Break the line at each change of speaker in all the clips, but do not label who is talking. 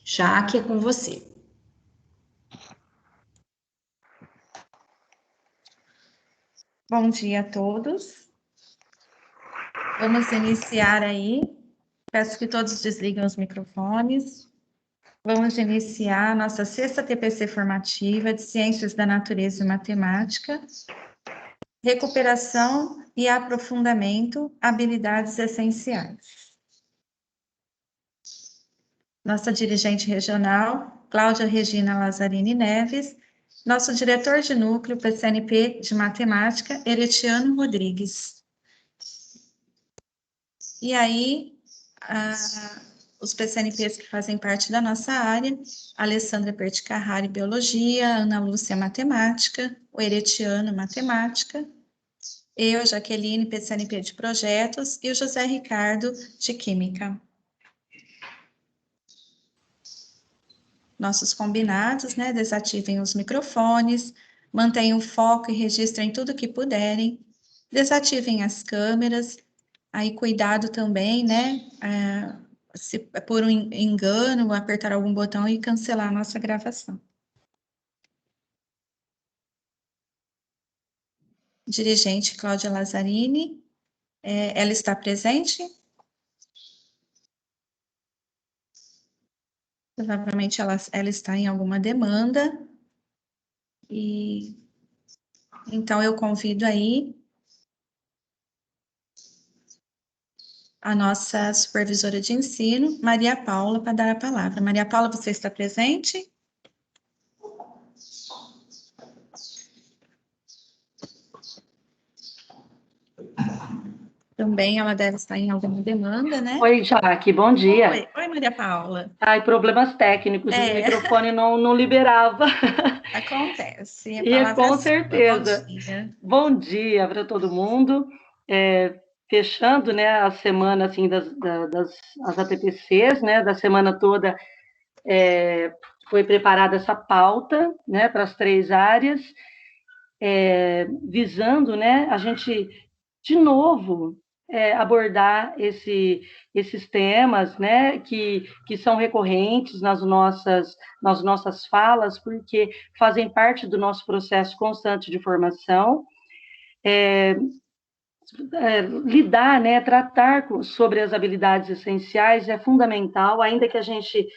Jaque, é com você. Bom dia a todos. Vamos iniciar aí. Peço que todos desliguem os microfones. Vamos iniciar a nossa sexta TPC formativa de Ciências da Natureza e Matemática, recuperação e aprofundamento, habilidades essenciais. Nossa dirigente regional, Cláudia Regina Lazzarini Neves, nosso diretor de núcleo PCNP de Matemática, Heretiano Rodrigues. E aí, os PCNPs que fazem parte da nossa área, Alessandra Perticarrari, Biologia, Ana Lúcia, Matemática, o Heretiano, Matemática, eu, Jaqueline, PCNP de Projetos, e o José Ricardo, de Química. Nossos combinados, né? Desativem os microfones, mantenham o foco e registrem tudo que puderem, desativem as câmeras, aí cuidado também, né? Se por um engano, apertar algum botão e cancelar a nossa gravação. Dirigente Cláudia Lazzarini, ela está presente? Provavelmente ela está em alguma demanda. E então eu convido aí a nossa supervisora de ensino, Maria Paula, para dar a palavra. Maria Paula, você está presente? Também ela deve estar em alguma demanda, né?
Oi, Jaque, bom dia.
Oi, Maria Paula.
Ai, problemas técnicos, o microfone não liberava.
Acontece.
E com certeza.
Bom dia.
Bom dia para todo mundo. Fechando, né, a semana assim das ATPCs, né, da semana toda, foi preparada essa pauta, né, para as 3 áreas, visando, né, a gente de novo abordar esses temas, né, que são recorrentes nas nossas falas, porque fazem parte do nosso processo constante de formação. Lidar, né, tratar sobre as habilidades essenciais é fundamental, ainda que a gente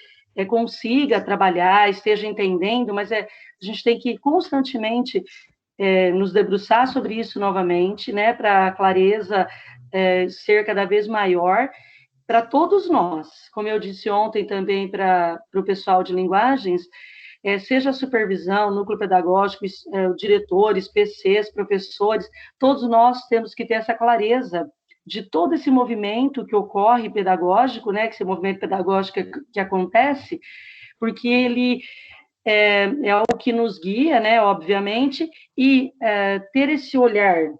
consiga trabalhar, esteja entendendo, mas a gente tem que constantemente nos debruçar sobre isso novamente, né, para a clareza ser cada vez maior para todos nós. Como eu disse ontem também para o pessoal de linguagens, seja a supervisão, núcleo pedagógico, diretores, PCs, professores, todos nós temos que ter essa clareza de todo esse movimento que ocorre pedagógico, né, esse movimento pedagógico que acontece, porque ele é o que nos guia, né, obviamente, e ter esse olhar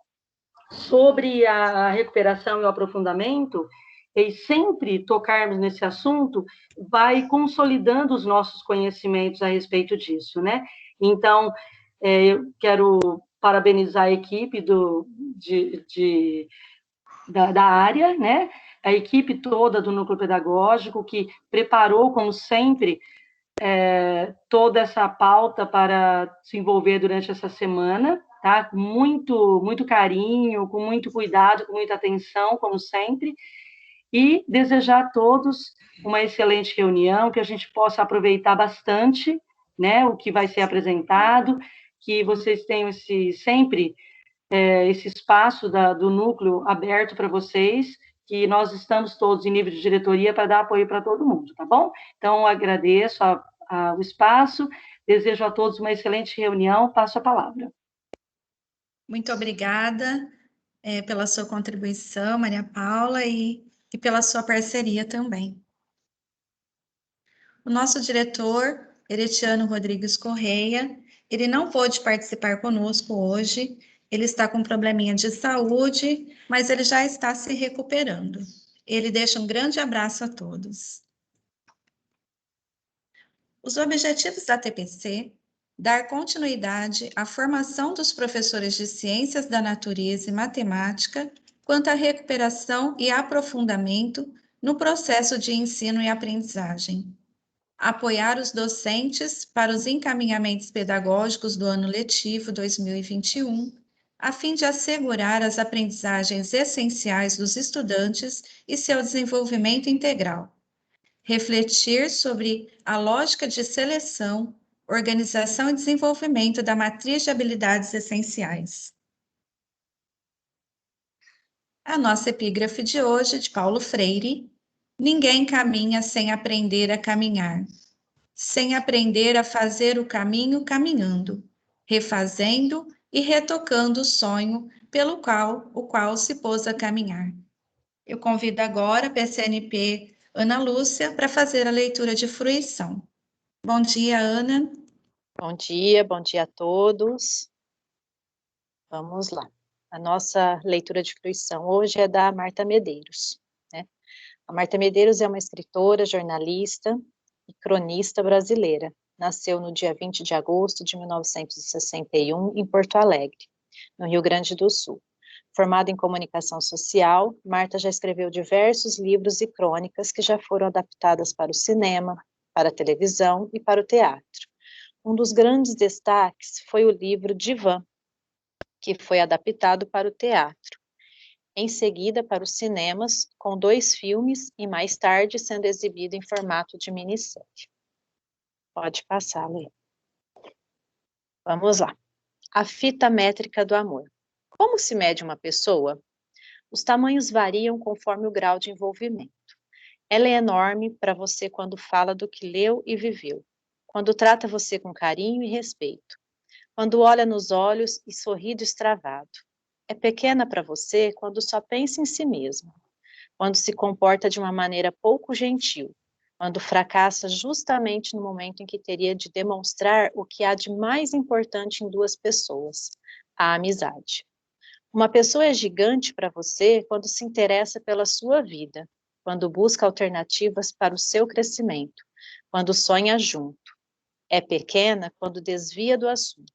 sobre a recuperação e o aprofundamento, e sempre tocarmos nesse assunto, vai consolidando os nossos conhecimentos a respeito disso, né? Então, eu quero parabenizar a equipe da área, né? A equipe toda do núcleo pedagógico, que preparou, como sempre, toda essa pauta para desenvolver durante essa semana, tá? Com muito carinho, com muito cuidado, com muita atenção, como sempre, e desejar a todos uma excelente reunião, que a gente possa aproveitar bastante, né, o que vai ser apresentado, que vocês tenham sempre esse espaço do núcleo aberto para vocês, que nós estamos todos em nível de diretoria para dar apoio para todo mundo, tá bom? Então, agradeço o espaço, desejo a todos uma excelente reunião, passo a palavra.
Muito obrigada pela sua contribuição, Maria Paula, e pela sua parceria também. O nosso diretor, Heretiano Rodrigues Correia, ele não pôde participar conosco hoje, ele está com um probleminha de saúde, mas ele já está se recuperando. Ele deixa um grande abraço a todos. Os objetivos da TPC: dar continuidade à formação dos professores de Ciências da Natureza e Matemática quanto à recuperação e aprofundamento no processo de ensino e aprendizagem. Apoiar os docentes para os encaminhamentos pedagógicos do ano letivo 2021, a fim de assegurar as aprendizagens essenciais dos estudantes e seu desenvolvimento integral. Refletir sobre a lógica de seleção, organização e desenvolvimento da matriz de habilidades essenciais. A nossa epígrafe de hoje, de Paulo Freire: ninguém caminha sem aprender a caminhar, sem aprender a fazer o caminho caminhando, refazendo e retocando o sonho pelo qual se pôs a caminhar. Eu convido agora a PCNP Ana Lúcia para fazer a leitura de fruição. Bom dia, Ana.
Bom dia a todos. Vamos lá. A nossa leitura de fruição hoje é da Marta Medeiros, né? A Marta Medeiros é uma escritora, jornalista e cronista brasileira. Nasceu no dia 20 de agosto de 1961, em Porto Alegre, no Rio Grande do Sul. Formada em comunicação social, Marta já escreveu diversos livros e crônicas que já foram adaptadas para o cinema, para a televisão e para o teatro. Um dos grandes destaques foi o livro Divã, que foi adaptado para o teatro, em seguida para os cinemas, com 2 filmes e mais tarde sendo exibido em formato de minissérie. Pode passar, Lê. Vamos lá. A fita métrica do amor. Como se mede uma pessoa? Os tamanhos variam conforme o grau de envolvimento. Ela é enorme para você quando fala do que leu e viveu, quando trata você com carinho e respeito, quando olha nos olhos e sorri destravado. É pequena para você quando só pensa em si mesma, quando se comporta de uma maneira pouco gentil, quando fracassa justamente no momento em que teria de demonstrar o que há de mais importante em 2 pessoas, a amizade. Uma pessoa é gigante para você quando se interessa pela sua vida, quando busca alternativas para o seu crescimento, quando sonha junto. É pequena quando desvia do assunto.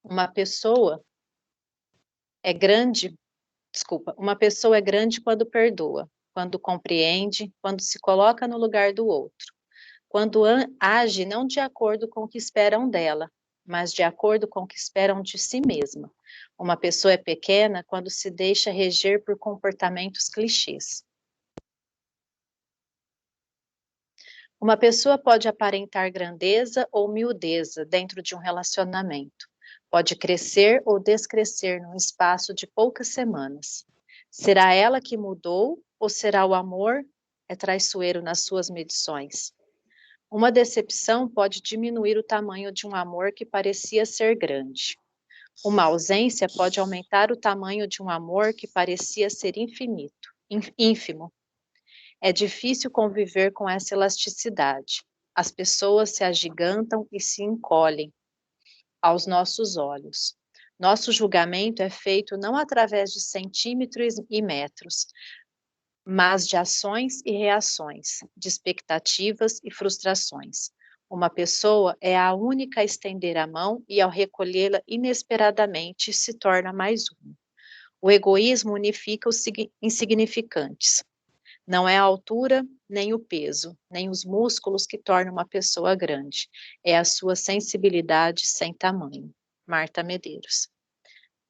Uma pessoa é grande quando perdoa, quando compreende, quando se coloca no lugar do outro, quando age não de acordo com o que esperam dela, mas de acordo com o que esperam de si mesma. Uma pessoa é pequena quando se deixa reger por comportamentos clichês. Uma pessoa pode aparentar grandeza ou miudeza dentro de um relacionamento. Pode crescer ou descrescer num espaço de poucas semanas. Será ela que mudou ou será o amor traiçoeiro nas suas medições? Uma decepção pode diminuir o tamanho de um amor que parecia ser grande. Uma ausência pode aumentar o tamanho de um amor que parecia ser ínfimo. É difícil conviver com essa elasticidade. As pessoas se agigantam e se encolhem aos nossos olhos. Nosso julgamento é feito não através de centímetros e metros, mas de ações e reações, de expectativas e frustrações. Uma pessoa é a única a estender a mão e, ao recolhê-la inesperadamente, se torna mais uma. O egoísmo unifica os insignificantes. Não é a altura, nem o peso, nem os músculos que tornam uma pessoa grande. É a sua sensibilidade sem tamanho. Marta Medeiros.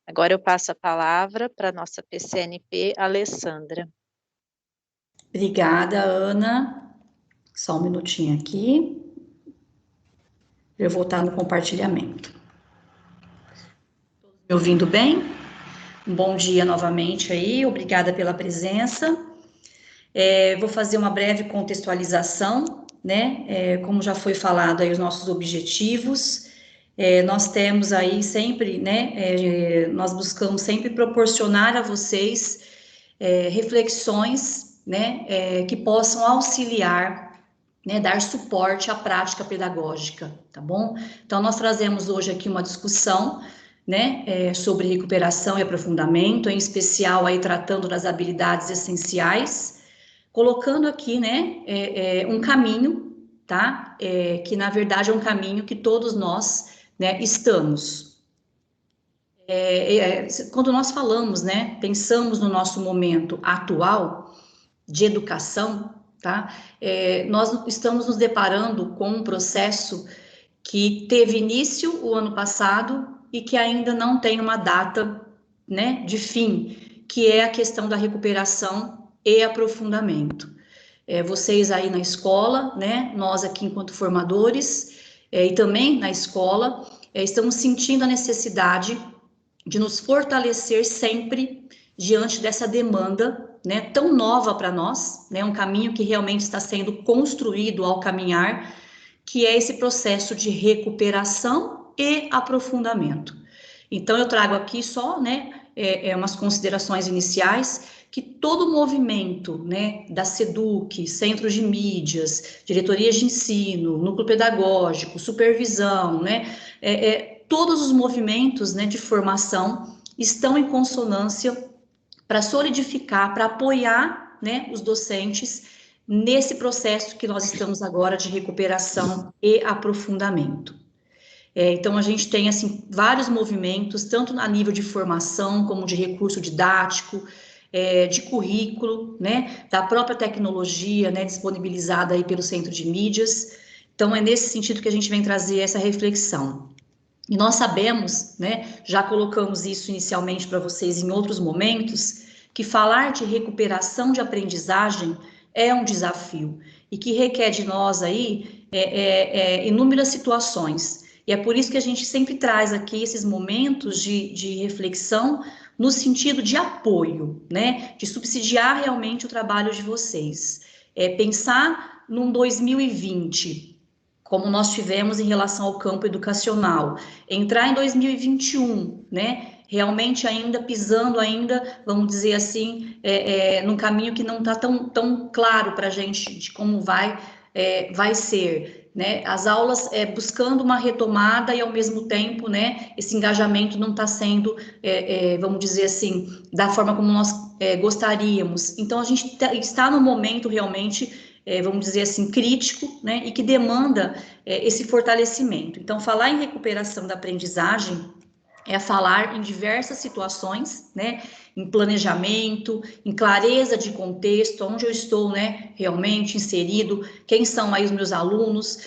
Agora eu passo a palavra para a nossa PCNP, Alessandra.
Obrigada, Ana. Só um minutinho aqui. Eu vou voltar no compartilhamento. Me ouvindo bem? Um bom dia novamente aí, obrigada pela presença. Vou fazer uma breve contextualização, né? Como já foi falado aí, os nossos objetivos. Nós temos aí sempre, né? Nós buscamos sempre proporcionar a vocês reflexões, né? Que possam auxiliar, né? Dar suporte à prática pedagógica, tá bom? Então, nós trazemos hoje aqui uma discussão, né? Sobre recuperação e aprofundamento, em especial aí tratando das habilidades essenciais, colocando aqui, né, um caminho, tá? Que na verdade é um caminho que todos nós, né, estamos. quando nós falamos, né, pensamos no nosso momento atual de educação, tá? Nós estamos nos deparando com um processo que teve início o ano passado e que ainda não tem uma data, né, de fim, que é a questão da recuperação e aprofundamento. Vocês aí na escola, né, nós aqui enquanto formadores, e também na escola, estamos sentindo a necessidade de nos fortalecer sempre diante dessa demanda, né, tão nova para nós, né, um caminho que realmente está sendo construído ao caminhar, que é esse processo de recuperação e aprofundamento. Então, eu trago aqui só, né, umas considerações iniciais, que todo o movimento, né, da SEDUC, centros de mídias, diretorias de ensino, núcleo pedagógico, supervisão, né, todos os movimentos, né, de formação estão em consonância para solidificar, para apoiar, né, os docentes nesse processo que nós estamos agora de recuperação e aprofundamento. Então, a gente tem, assim, vários movimentos, tanto a nível de formação, como de recurso didático, de currículo, né, da própria tecnologia, né, disponibilizada aí pelo Centro de Mídias. Então, é nesse sentido que a gente vem trazer essa reflexão. E nós sabemos, né, já colocamos isso inicialmente para vocês em outros momentos, que falar de recuperação de aprendizagem é um desafio e que requer de nós aí inúmeras situações. E é por isso que a gente sempre traz aqui esses momentos de reflexão no sentido de apoio, né, de subsidiar realmente o trabalho de vocês. Pensar num 2020, como nós tivemos em relação ao campo educacional, entrar em 2021, né, realmente ainda pisando ainda, vamos dizer assim, num caminho que não está tão claro para a gente de como vai ser, né, as aulas buscando uma retomada e ao mesmo tempo, né, esse engajamento não está sendo, vamos dizer assim, da forma como nós gostaríamos. Então, a gente está no momento realmente, vamos dizer assim, crítico, né, e que demanda esse fortalecimento. Então, falar em recuperação da aprendizagem é falar em diversas situações, né, em planejamento, em clareza de contexto, onde eu estou, né, realmente inserido, quem são aí os meus alunos,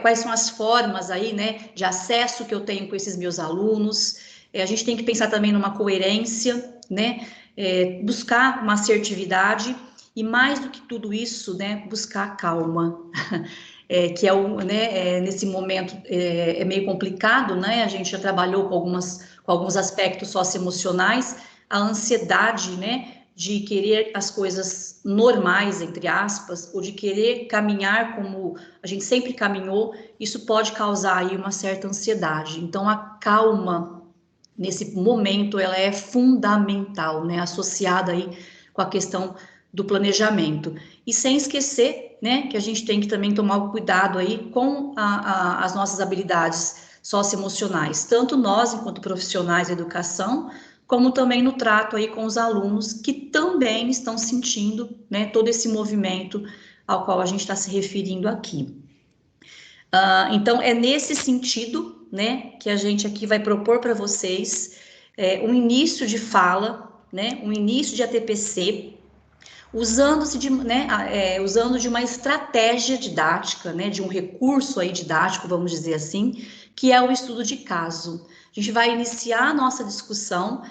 quais são as formas aí, né, de acesso que eu tenho com esses meus alunos. A gente tem que pensar também numa coerência, né, buscar uma assertividade e mais do que tudo isso, né, buscar calma. Que nesse momento é meio complicado, né? A gente já trabalhou com alguns aspectos socioemocionais, a ansiedade, né, de querer as coisas normais, entre aspas, ou de querer caminhar como a gente sempre caminhou, isso pode causar aí uma certa ansiedade. Então, a calma nesse momento, ela é fundamental, né, associada aí com a questão do planejamento. E sem esquecer, né, que a gente tem que também tomar o cuidado aí com as nossas habilidades socioemocionais, tanto nós, enquanto profissionais da educação, como também no trato aí com os alunos que também estão sentindo, né, todo esse movimento ao qual a gente está se referindo aqui. Então, é nesse sentido, né, que a gente aqui vai propor para vocês um início de fala, né, um início de ATPC, usando de uma estratégia didática, né, de um recurso aí didático, vamos dizer assim, que é o estudo de caso. A gente vai iniciar a nossa discussão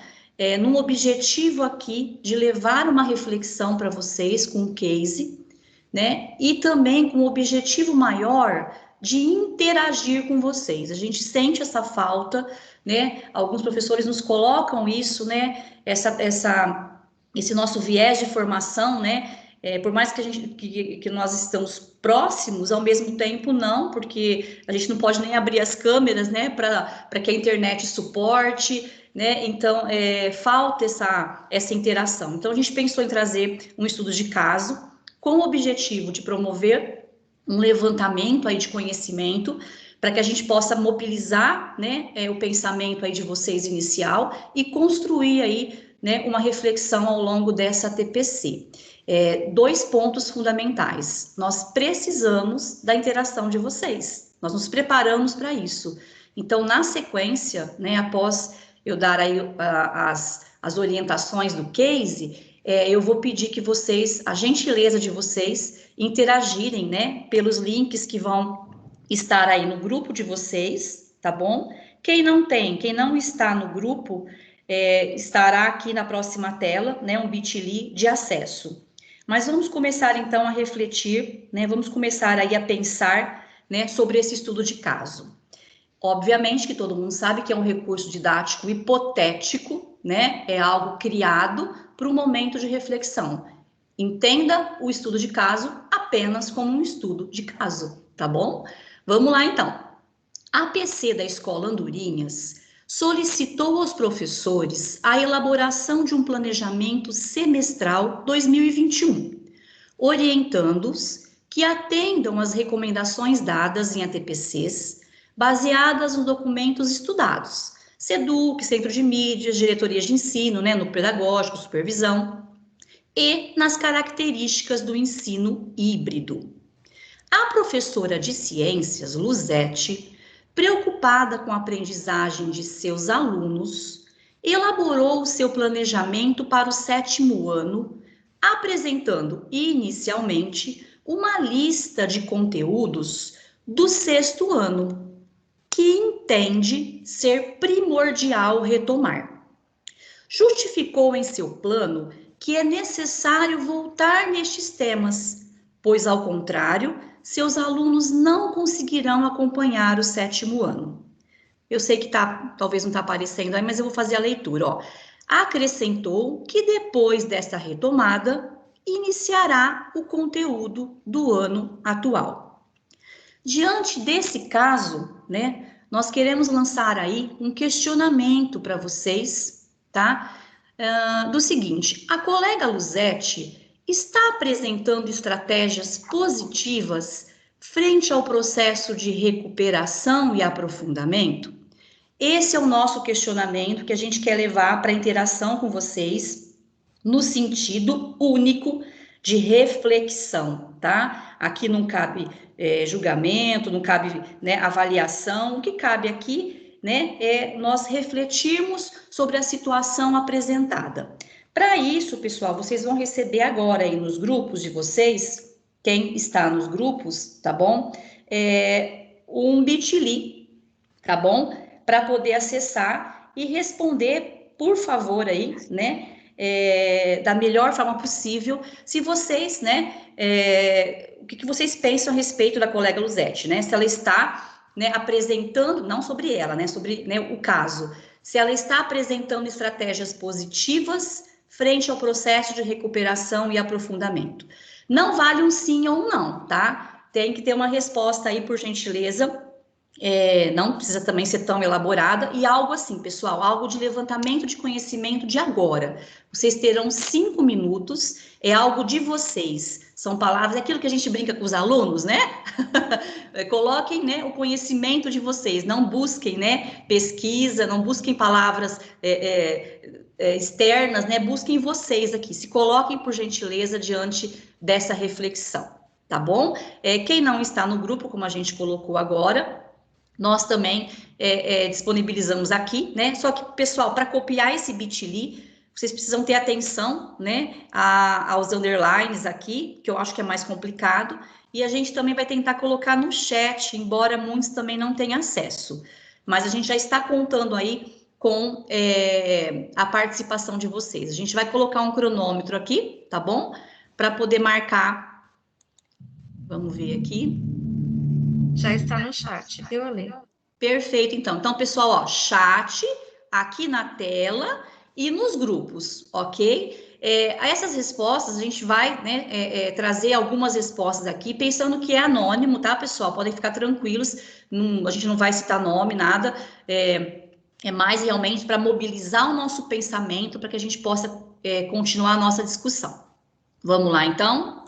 num objetivo aqui de levar uma reflexão para vocês com um case, né, e também com o objetivo maior de interagir com vocês. A gente sente essa falta, né, alguns professores nos colocam isso, né, esse nosso viés de formação, né, por mais que nós estamos próximos, ao mesmo tempo não, porque a gente não pode nem abrir as câmeras, né, para que a internet suporte, né, então falta essa interação. Então, a gente pensou em trazer um estudo de caso, com o objetivo de promover um levantamento aí de conhecimento, para que a gente possa mobilizar, né, o pensamento aí de vocês inicial e construir aí, né, uma reflexão ao longo dessa TPC. 2 pontos fundamentais. Nós precisamos da interação de vocês. Nós nos preparamos para isso. Então, na sequência, né, após eu dar aí as orientações do case, eu vou pedir que vocês, a gentileza de vocês, interagirem, né, pelos links que vão estar aí no grupo de vocês, tá bom? Quem não está no grupo, estará aqui na próxima tela, né, um bit.ly de acesso. Mas vamos começar então a refletir, né, vamos começar aí a pensar, né, sobre esse estudo de caso. Obviamente que todo mundo sabe que é um recurso didático hipotético, né, é algo criado para um momento de reflexão. Entenda o estudo de caso apenas como um estudo de caso, tá bom? Vamos lá então. A APC da Escola Andorinhas solicitou aos professores a elaboração de um planejamento semestral 2021, orientando-os que atendam às recomendações dadas em ATPCs, baseadas nos documentos estudados, SEDUC, Centro de Mídias, Diretorias de Ensino, né, no pedagógico, supervisão, e nas características do ensino híbrido. A professora de ciências, Luzete, preocupada com a aprendizagem de seus alunos, elaborou o seu planejamento para o 7º ano, apresentando inicialmente uma lista de conteúdos do 6º ano, que entende ser primordial retomar. Justificou em seu plano que é necessário voltar nestes temas, pois, ao contrário, seus alunos não conseguirão acompanhar o 7º ano. Eu sei que talvez não está aparecendo aí, mas eu vou fazer a leitura. Ó. Acrescentou que depois desta retomada, iniciará o conteúdo do ano atual. Diante desse caso, né, nós queremos lançar aí um questionamento para vocês, tá? Do seguinte, a colega Luzete está apresentando estratégias positivas frente ao processo de recuperação e aprofundamento? Esse é o nosso questionamento que a gente quer levar para a interação com vocês, no sentido único de reflexão, tá? Aqui não cabe julgamento, não cabe, né, avaliação. O que cabe aqui, né, é nós refletirmos sobre a situação apresentada. Para isso, pessoal, vocês vão receber agora aí nos grupos de vocês, quem está nos grupos, tá bom? Um bit.ly, tá bom? Para poder acessar e responder, por favor, aí, né? Da melhor forma possível, se vocês, né? O que vocês pensam a respeito da colega Luzete, né? Se ela está, né, apresentando, não sobre ela, né? Sobre, né, o caso. Se ela está apresentando estratégias positivas frente ao processo de recuperação e aprofundamento. Não vale um sim ou um não, tá? Tem que ter uma resposta aí, por gentileza. Não precisa também ser tão elaborada, e algo assim, pessoal, algo de levantamento de conhecimento de agora. Vocês terão 5 minutos, é algo de vocês, são palavras, é aquilo que a gente brinca com os alunos, né? Coloquem, né, o conhecimento de vocês, não busquem, né, pesquisa, não busquem palavras externas, né, busquem vocês aqui, se coloquem, por gentileza, diante dessa reflexão, tá bom? Quem não está no grupo, como a gente colocou agora, nós também disponibilizamos aqui, né? Só que, pessoal, para copiar esse bit.ly, vocês precisam ter atenção, né, aos underlines aqui, que eu acho que é mais complicado, e a gente também vai tentar colocar no chat, embora muitos também não tenham acesso. Mas a gente já está contando aí com a participação de vocês. A gente vai colocar um cronômetro aqui, tá bom? Para poder marcar. Vamos ver aqui.
Já está no chat, viu, Ale?
Perfeito, então. Então, pessoal, ó, chat aqui na tela e nos grupos, ok? Essas respostas, a gente vai, né, trazer algumas respostas aqui, pensando que é anônimo, tá, pessoal? Podem ficar tranquilos, a gente não vai citar nome, nada. É mais realmente para mobilizar o nosso pensamento, para que a gente possa continuar a nossa discussão. Vamos lá, então?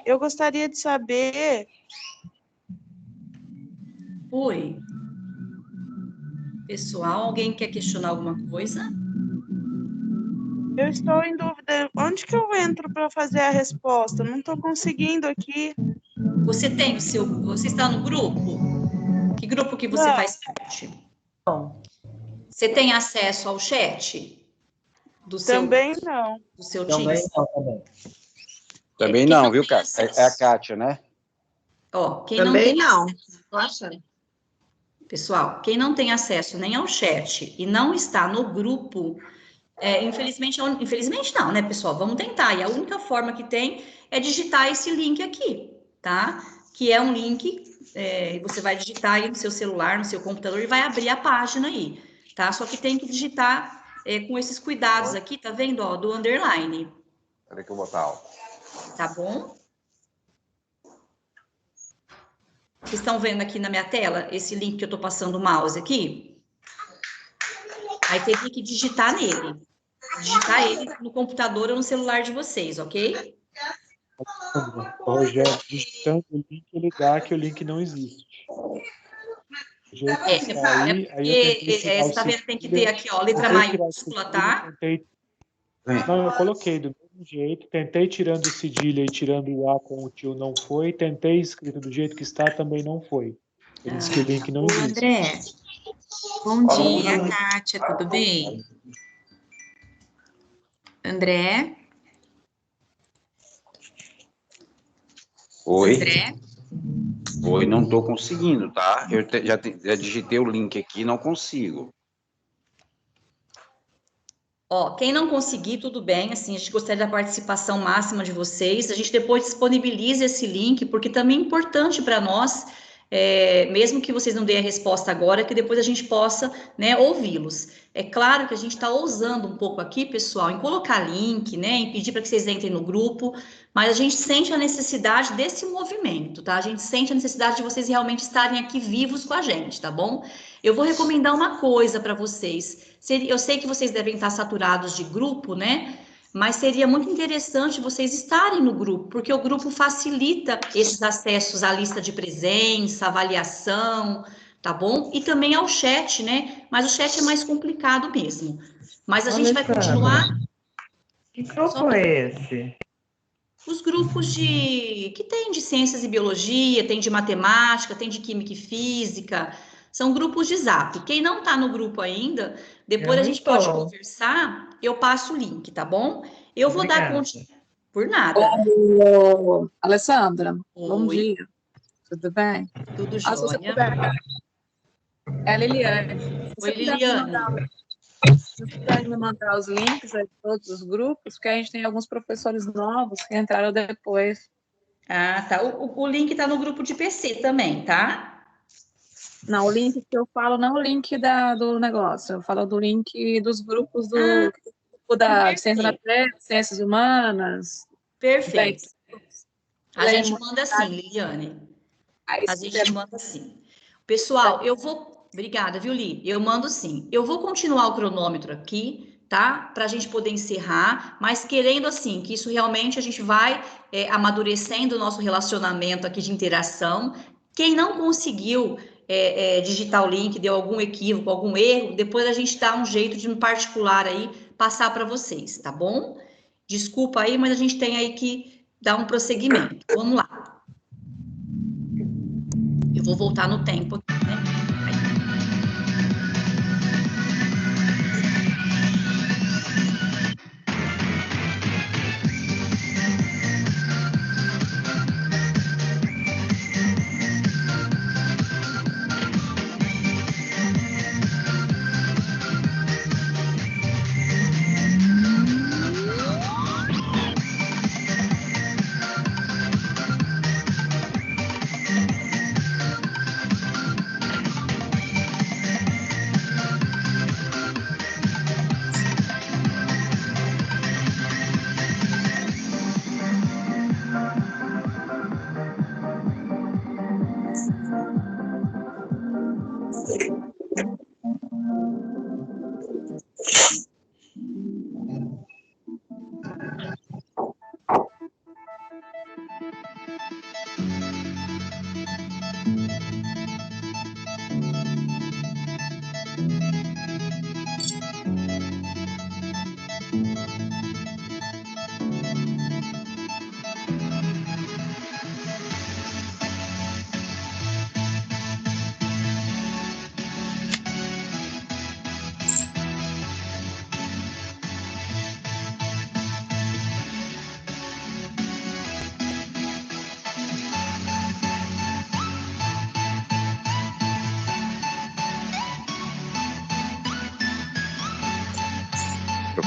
Eu gostaria de saber.
Oi. Pessoal, alguém quer questionar alguma coisa?
Eu estou em dúvida. Onde que eu entro para fazer a resposta? Não estou conseguindo aqui.
Você está no grupo? Que grupo que você
Não.
faz parte? Você tem acesso ao chat do
Também não.
Também
Teams?
não, também.
Também
Quem
não,
não
viu,
tem
Kátia? É a
acesso?
Kátia, né?
Ó, quem não
Também
tem
não.
acesso, pessoal, quem não tem acesso nem ao chat e não está no grupo, infelizmente não, né, pessoal? Vamos tentar. E a única forma que tem é digitar esse link aqui, tá? Que é um link, você vai digitar aí no seu celular, no seu computador e vai abrir a página aí, tá? Só que tem que digitar com esses cuidados aqui, tá vendo, ó, do underline,
Peraí que eu vou botar alto.
tá bom? Vocês estão vendo aqui na minha tela esse link que eu tô passando o mouse aqui? Aí tem que digitar nele. Digitar ele no computador ou no celular de vocês, ok?
O Rogério, digitando o link, ele dá que o link não existe. O jeito que está aí, aí eu tentei tirar
você
o
tá vendo que tem que ter
cedilha,
aqui, ó, letra
tentei tirar o
maiúscula,
cedilha,
tá?
Não, eu coloquei do mesmo jeito, tentei tirando o cedilha e tirando o A com o tio, não foi, tentei escrito do jeito que está, também não foi. Ele disse que o link não
Ô,
existe.
André, bom dia, Kátia, tudo bem? André?
Oi?
André?
Oi, não tô conseguindo, tá? Eu já digitei o link aqui, não consigo.
Ó, quem não conseguir, tudo bem, assim, a gente gostaria da participação máxima de vocês, a gente depois disponibiliza esse link, porque também é importante para nós, mesmo que vocês não deem a resposta agora, que depois a gente possa, né, ouvi-los. É claro que a gente está ousando um pouco aqui, pessoal, em colocar link, né, em pedir para que vocês entrem no grupo, mas a gente sente a necessidade desse movimento, tá? A gente sente a necessidade de vocês realmente estarem aqui vivos com a gente, tá bom? Eu vou recomendar uma coisa para vocês. Eu sei que vocês devem estar saturados de grupo, né? Mas seria muito interessante vocês estarem no grupo, porque o grupo facilita esses acessos à lista de presença, avaliação, tá bom? E também ao chat, né? Mas o chat é mais complicado mesmo. Mas a gente vai continuar.
Que grupo é esse?
Os grupos que tem de ciências e biologia, tem de matemática, tem de química e física, são grupos de Zap. Quem não está no grupo ainda, depois
Eu
a
não
gente pode
tô.
conversar, eu passo o link, tá bom? Eu vou dar
Obrigada.
por nada.
Ô, Alessandra, bom
Oi,
dia, tudo bem?
tudo
Se você
jóia?
puder, é a Liliane. Se
Oi,
você puder me
Liliane.
mandar os links aí de todos os grupos, porque a gente tem alguns professores novos que entraram depois.
Ah, tá. O link está no grupo de PC também, tá?
Não, o link que eu falo não é o link do negócio, eu falo do link dos grupos de Ciência da Terra, Ciências Humanas.
Perfeito. A
Daí,
gente manda sim, Liliane.
aí,
A gente manda sim. Pessoal, eu vou. Obrigada, viu, Li? Eu mando sim. Eu vou continuar o cronômetro aqui, tá? Para a gente poder encerrar, mas querendo assim, que isso realmente a gente vai amadurecendo o nosso relacionamento aqui de interação. Quem não conseguiu digitar o link, deu algum equívoco, algum erro, depois a gente dá um jeito de, no particular aí, passar para vocês, tá bom? Desculpa aí, mas a gente tem aí que dar um prosseguimento. Vamos lá. Eu vou voltar no tempo aqui, né?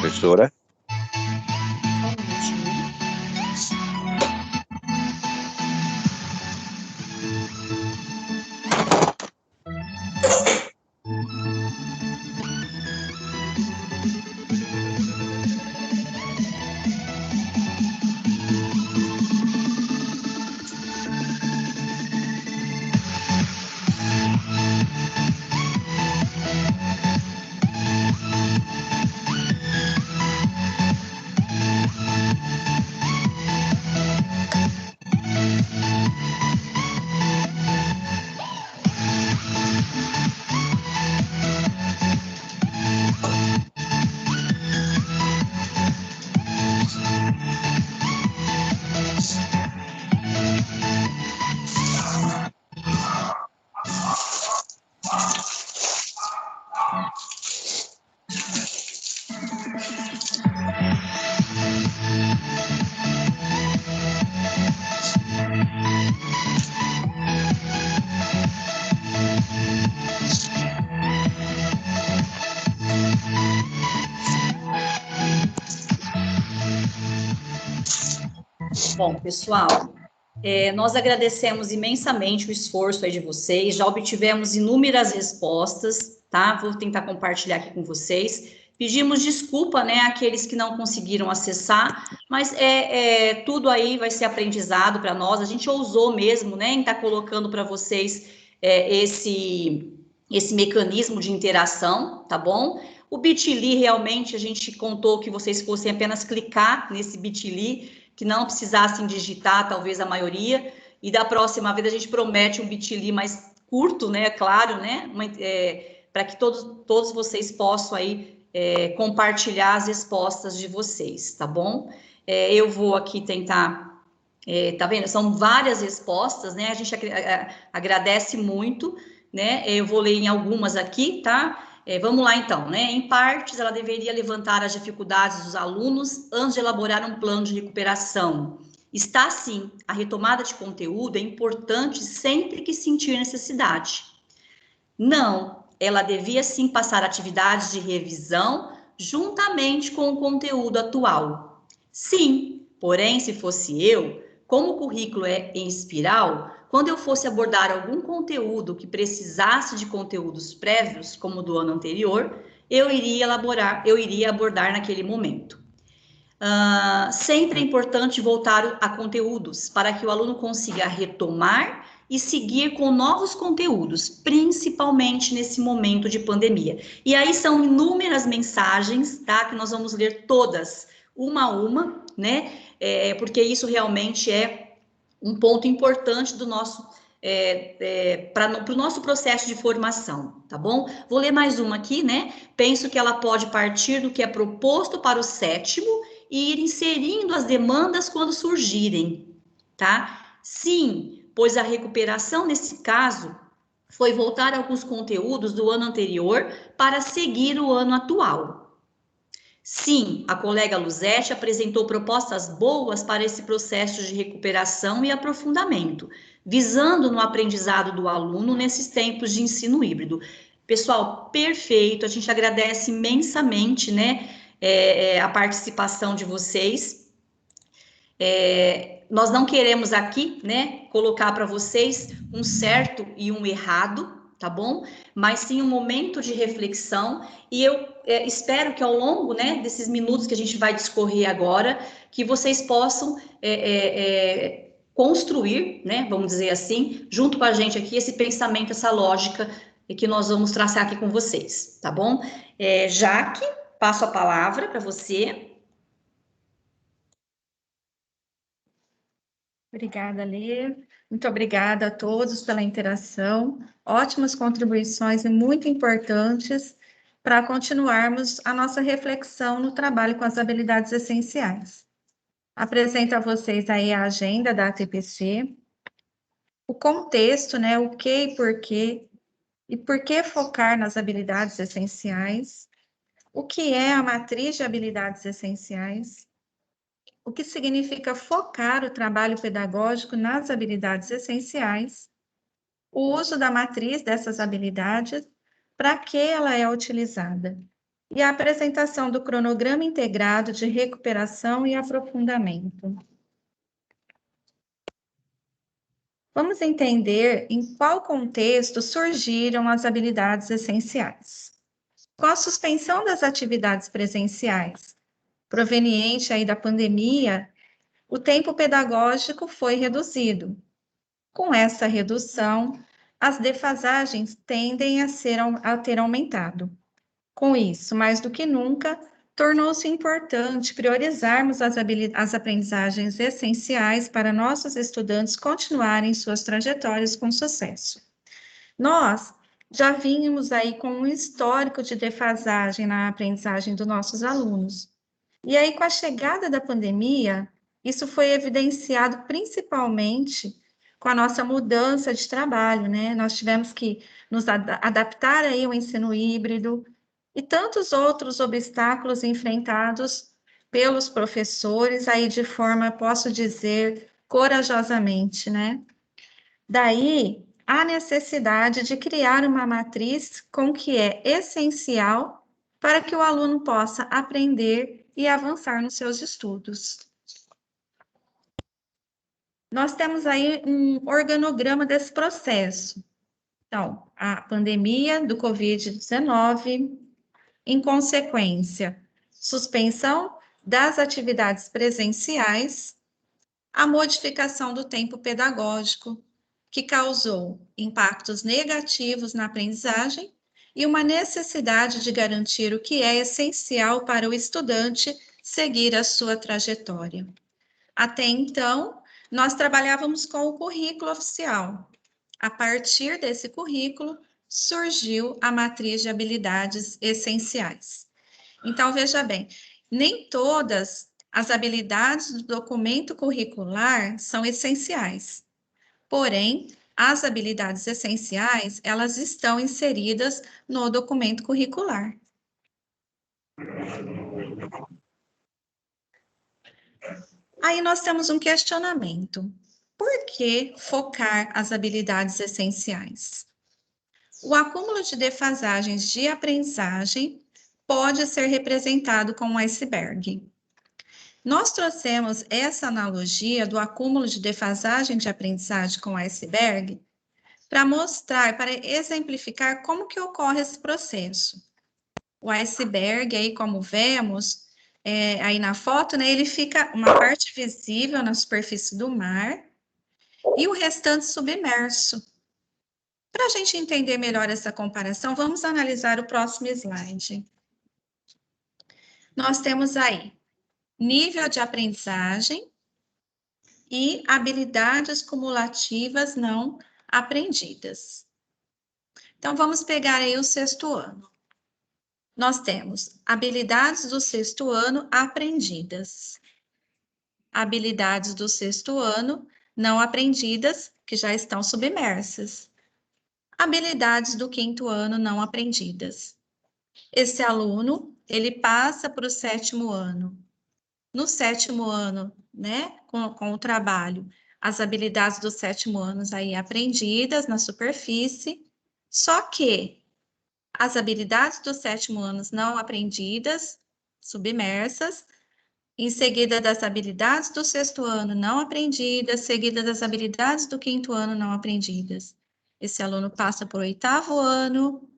professora.
Bom, pessoal, nós agradecemos imensamente o esforço aí de vocês, já obtivemos inúmeras respostas, tá? Vou tentar compartilhar aqui com vocês. Pedimos desculpa, né, àqueles que não conseguiram acessar, mas tudo aí vai ser aprendizado para nós. A gente ousou mesmo, né, em estar colocando para vocês esse mecanismo de interação, tá bom? O Bit.ly, realmente, a gente contou que vocês fossem apenas clicar nesse Bit.ly, que não precisassem digitar, talvez a maioria, e da próxima vez a gente promete um Bit.ly mais curto, né, claro, né, para que todos vocês possam aí compartilhar as respostas de vocês, tá bom? Eu vou aqui tentar, tá vendo? São várias respostas, né, a gente agradece muito, né, eu vou ler em algumas aqui, tá? Vamos lá, então, né? Em partes, ela deveria levantar as dificuldades dos alunos antes de elaborar um plano de recuperação. Está, sim, a retomada de conteúdo é importante sempre que sentir necessidade. Não, ela devia, sim, passar atividades de revisão juntamente com o conteúdo atual. Sim, porém, se fosse eu, como o currículo é em espiral, quando eu fosse abordar algum conteúdo que precisasse de conteúdos prévios, como do ano anterior, eu iria abordar naquele momento. Sempre é importante voltar a conteúdos, para que o aluno consiga retomar e seguir com novos conteúdos, principalmente nesse momento de pandemia. E aí são inúmeras mensagens, tá? Que nós vamos ler todas, uma a uma, né? Porque isso realmente é um ponto importante do nosso para o nosso processo de formação, tá bom? Vou ler mais uma aqui, né? Penso que ela pode partir do que é proposto para o 7º e ir inserindo as demandas quando surgirem, tá? Sim, pois a recuperação, nesse caso, foi voltar a alguns conteúdos do ano anterior para seguir o ano atual. Sim, a colega Luzete apresentou propostas boas para esse processo de recuperação e aprofundamento, visando no aprendizado do aluno nesses tempos de ensino híbrido. Pessoal, perfeito, a gente agradece imensamente, né, a participação de vocês. Nós não queremos aqui, né, colocar para vocês um certo e um errado, tá bom? Mas sim um momento de reflexão, e eu espero que ao longo, né, desses minutos que a gente vai discorrer agora, que vocês possam construir, né, vamos dizer assim, junto com a gente aqui, esse pensamento, essa lógica que nós vamos traçar aqui com vocês, tá bom? Jaque, passo a palavra para você.
Obrigada, Lê. Muito obrigada a todos pela interação. Ótimas contribuições e muito importantes para continuarmos a nossa reflexão no trabalho com as habilidades essenciais. Apresento a vocês aí a agenda da ATPC, o contexto, né, o que e por que focar nas habilidades essenciais, o que é a matriz de habilidades essenciais, o que significa focar o trabalho pedagógico nas habilidades essenciais, o uso da matriz dessas habilidades, para que ela é utilizada, e a apresentação do cronograma integrado de recuperação e aprofundamento. Vamos entender em qual contexto surgiram as habilidades essenciais. Com a suspensão das atividades presenciais, proveniente aí da pandemia, o tempo pedagógico foi reduzido. Com essa redução, as defasagens tendem a ter aumentado. Com isso, mais do que nunca, tornou-se importante priorizarmos as aprendizagens essenciais para nossos estudantes continuarem suas trajetórias com sucesso. Nós já vínhamos aí com um histórico de defasagem na aprendizagem dos nossos alunos. E aí, com a chegada da pandemia, isso foi evidenciado principalmente com a nossa mudança de trabalho, né? Nós tivemos que nos adaptar aí ao ensino híbrido e tantos outros obstáculos enfrentados pelos professores aí de forma, posso dizer, corajosamente, né? Daí, a necessidade de criar uma matriz com o que é essencial para que o aluno possa aprender e avançar nos seus estudos. Nós temos aí um organograma desse processo. Então, a pandemia do Covid-19, em consequência, suspensão das atividades presenciais, a modificação do tempo pedagógico, que causou impactos negativos na aprendizagem e uma necessidade de garantir o que é essencial para o estudante seguir a sua trajetória. Até então, nós trabalhávamos com o currículo oficial. A partir desse currículo, surgiu a matriz de habilidades essenciais. Então, veja bem, nem todas as habilidades do documento curricular são essenciais. Porém, as habilidades essenciais, elas estão inseridas no documento curricular. Aí nós temos um questionamento. Por que focar as habilidades essenciais? O acúmulo de defasagens de aprendizagem pode ser representado com um iceberg. Nós trouxemos essa analogia do acúmulo de defasagem de aprendizagem com iceberg para mostrar, para exemplificar como que ocorre esse processo. O iceberg, aí como vemos, aí na foto, né, ele fica uma parte visível na superfície do mar e o restante submerso. Para a gente entender melhor essa comparação, vamos analisar o próximo slide. Nós temos aí nível de aprendizagem e habilidades cumulativas não aprendidas. Então, vamos pegar aí o sexto ano. Nós temos habilidades do sexto ano aprendidas. Habilidades do sexto ano não aprendidas, que já estão submersas. Habilidades do quinto ano não aprendidas. Esse aluno, ele passa para o sétimo ano. No sétimo ano, né, com o trabalho, as habilidades do sétimo ano aí aprendidas na superfície, só que as habilidades do sétimo ano não aprendidas, submersas, em seguida das habilidades do sexto ano não aprendidas, seguida das habilidades do quinto ano não aprendidas. Esse aluno passa para o oitavo ano,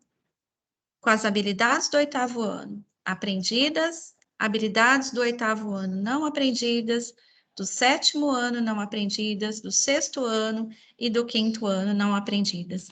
com as habilidades do oitavo ano aprendidas, habilidades do oitavo ano não aprendidas, do sétimo ano não aprendidas, do sexto ano e do quinto ano não aprendidas.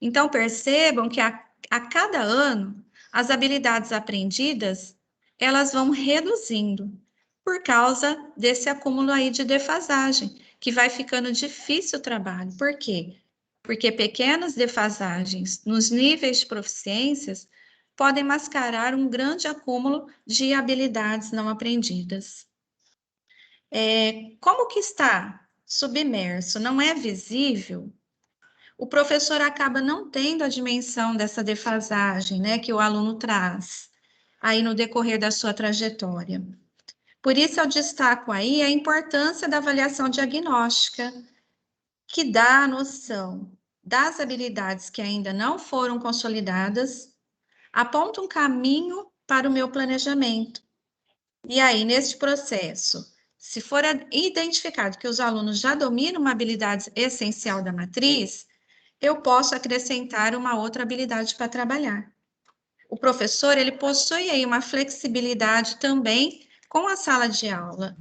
Então, percebam que a cada ano, as habilidades aprendidas, elas vão reduzindo, por causa desse acúmulo aí de defasagem, que vai ficando difícil o trabalho. Por quê? Porque pequenas defasagens nos níveis de proficiências podem mascarar um grande acúmulo de habilidades não aprendidas. Como que está submerso, não é visível, o professor acaba não tendo a dimensão dessa defasagem, né, que o aluno traz aí no decorrer da sua trajetória. Por isso, eu destaco aí a importância da avaliação diagnóstica, que dá a noção das habilidades que ainda não foram consolidadas, aponta um caminho para o meu planejamento. E aí, neste processo, se for identificado que os alunos já dominam uma habilidade essencial da matriz, eu posso acrescentar uma outra habilidade para trabalhar. O professor, ele possui aí uma flexibilidade também com a sala de aula.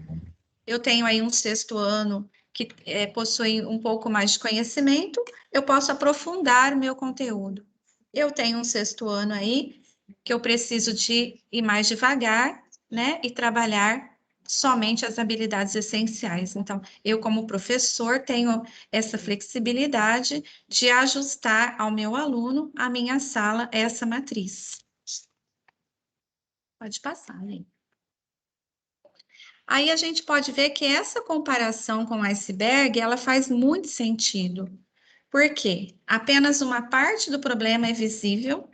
Eu tenho aí um 6º ano que possui um pouco mais de conhecimento, eu posso aprofundar o meu conteúdo. Eu tenho um 6º ano aí que eu preciso de ir mais devagar, né, e trabalhar somente as habilidades essenciais. Então, eu como professor tenho essa flexibilidade de ajustar ao meu aluno, à minha sala, essa matriz. Pode passar, Lê. Aí a gente pode ver que essa comparação com o iceberg, ela faz muito sentido. Por quê? Apenas uma parte do problema é visível,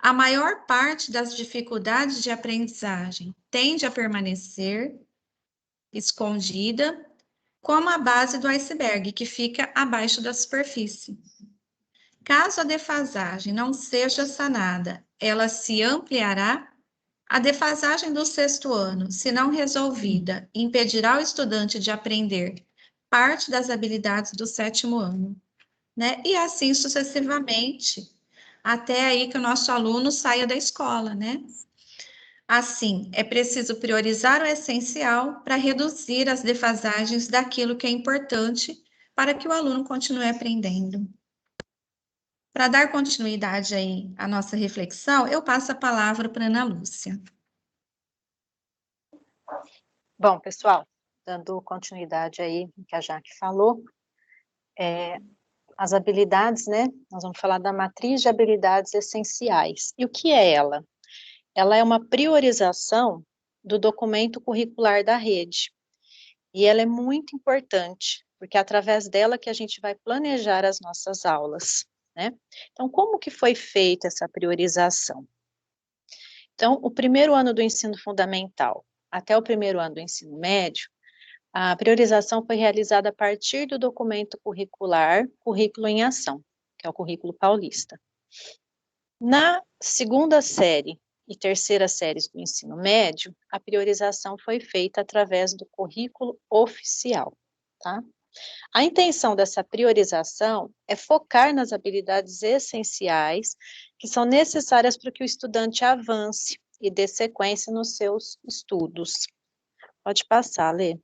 a maior parte das dificuldades de aprendizagem tende a permanecer escondida, como a base do iceberg, que fica abaixo da superfície. Caso a defasagem não seja sanada, ela se ampliará. A defasagem do 6º ano, se não resolvida, impedirá o estudante de aprender parte das habilidades do 7º ano, né? E assim sucessivamente, até aí que o nosso aluno saia da escola, né? Assim, é preciso priorizar o essencial para reduzir as defasagens daquilo que é importante para que o aluno continue aprendendo. Para dar continuidade aí à nossa reflexão, eu passo a palavra para a Ana Lúcia.
Bom, pessoal, dando continuidade aí no que a Jaque falou, as habilidades, né? Nós vamos falar da matriz de habilidades essenciais. E o que é ela? Ela é uma priorização do documento curricular da rede. E ela é muito importante, porque é através dela que a gente vai planejar as nossas aulas, né? Então, como que foi feita essa priorização? Então, o 1º ano do ensino fundamental até o 1º ano do ensino médio, a priorização foi realizada a partir do documento curricular Currículo em Ação, que é o Currículo Paulista. Na 2ª série e 3ª séries do ensino médio, a priorização foi feita através do currículo oficial, tá? A intenção dessa priorização é focar nas habilidades essenciais que são necessárias para que o estudante avance e dê sequência nos seus estudos. Pode passar, Lê.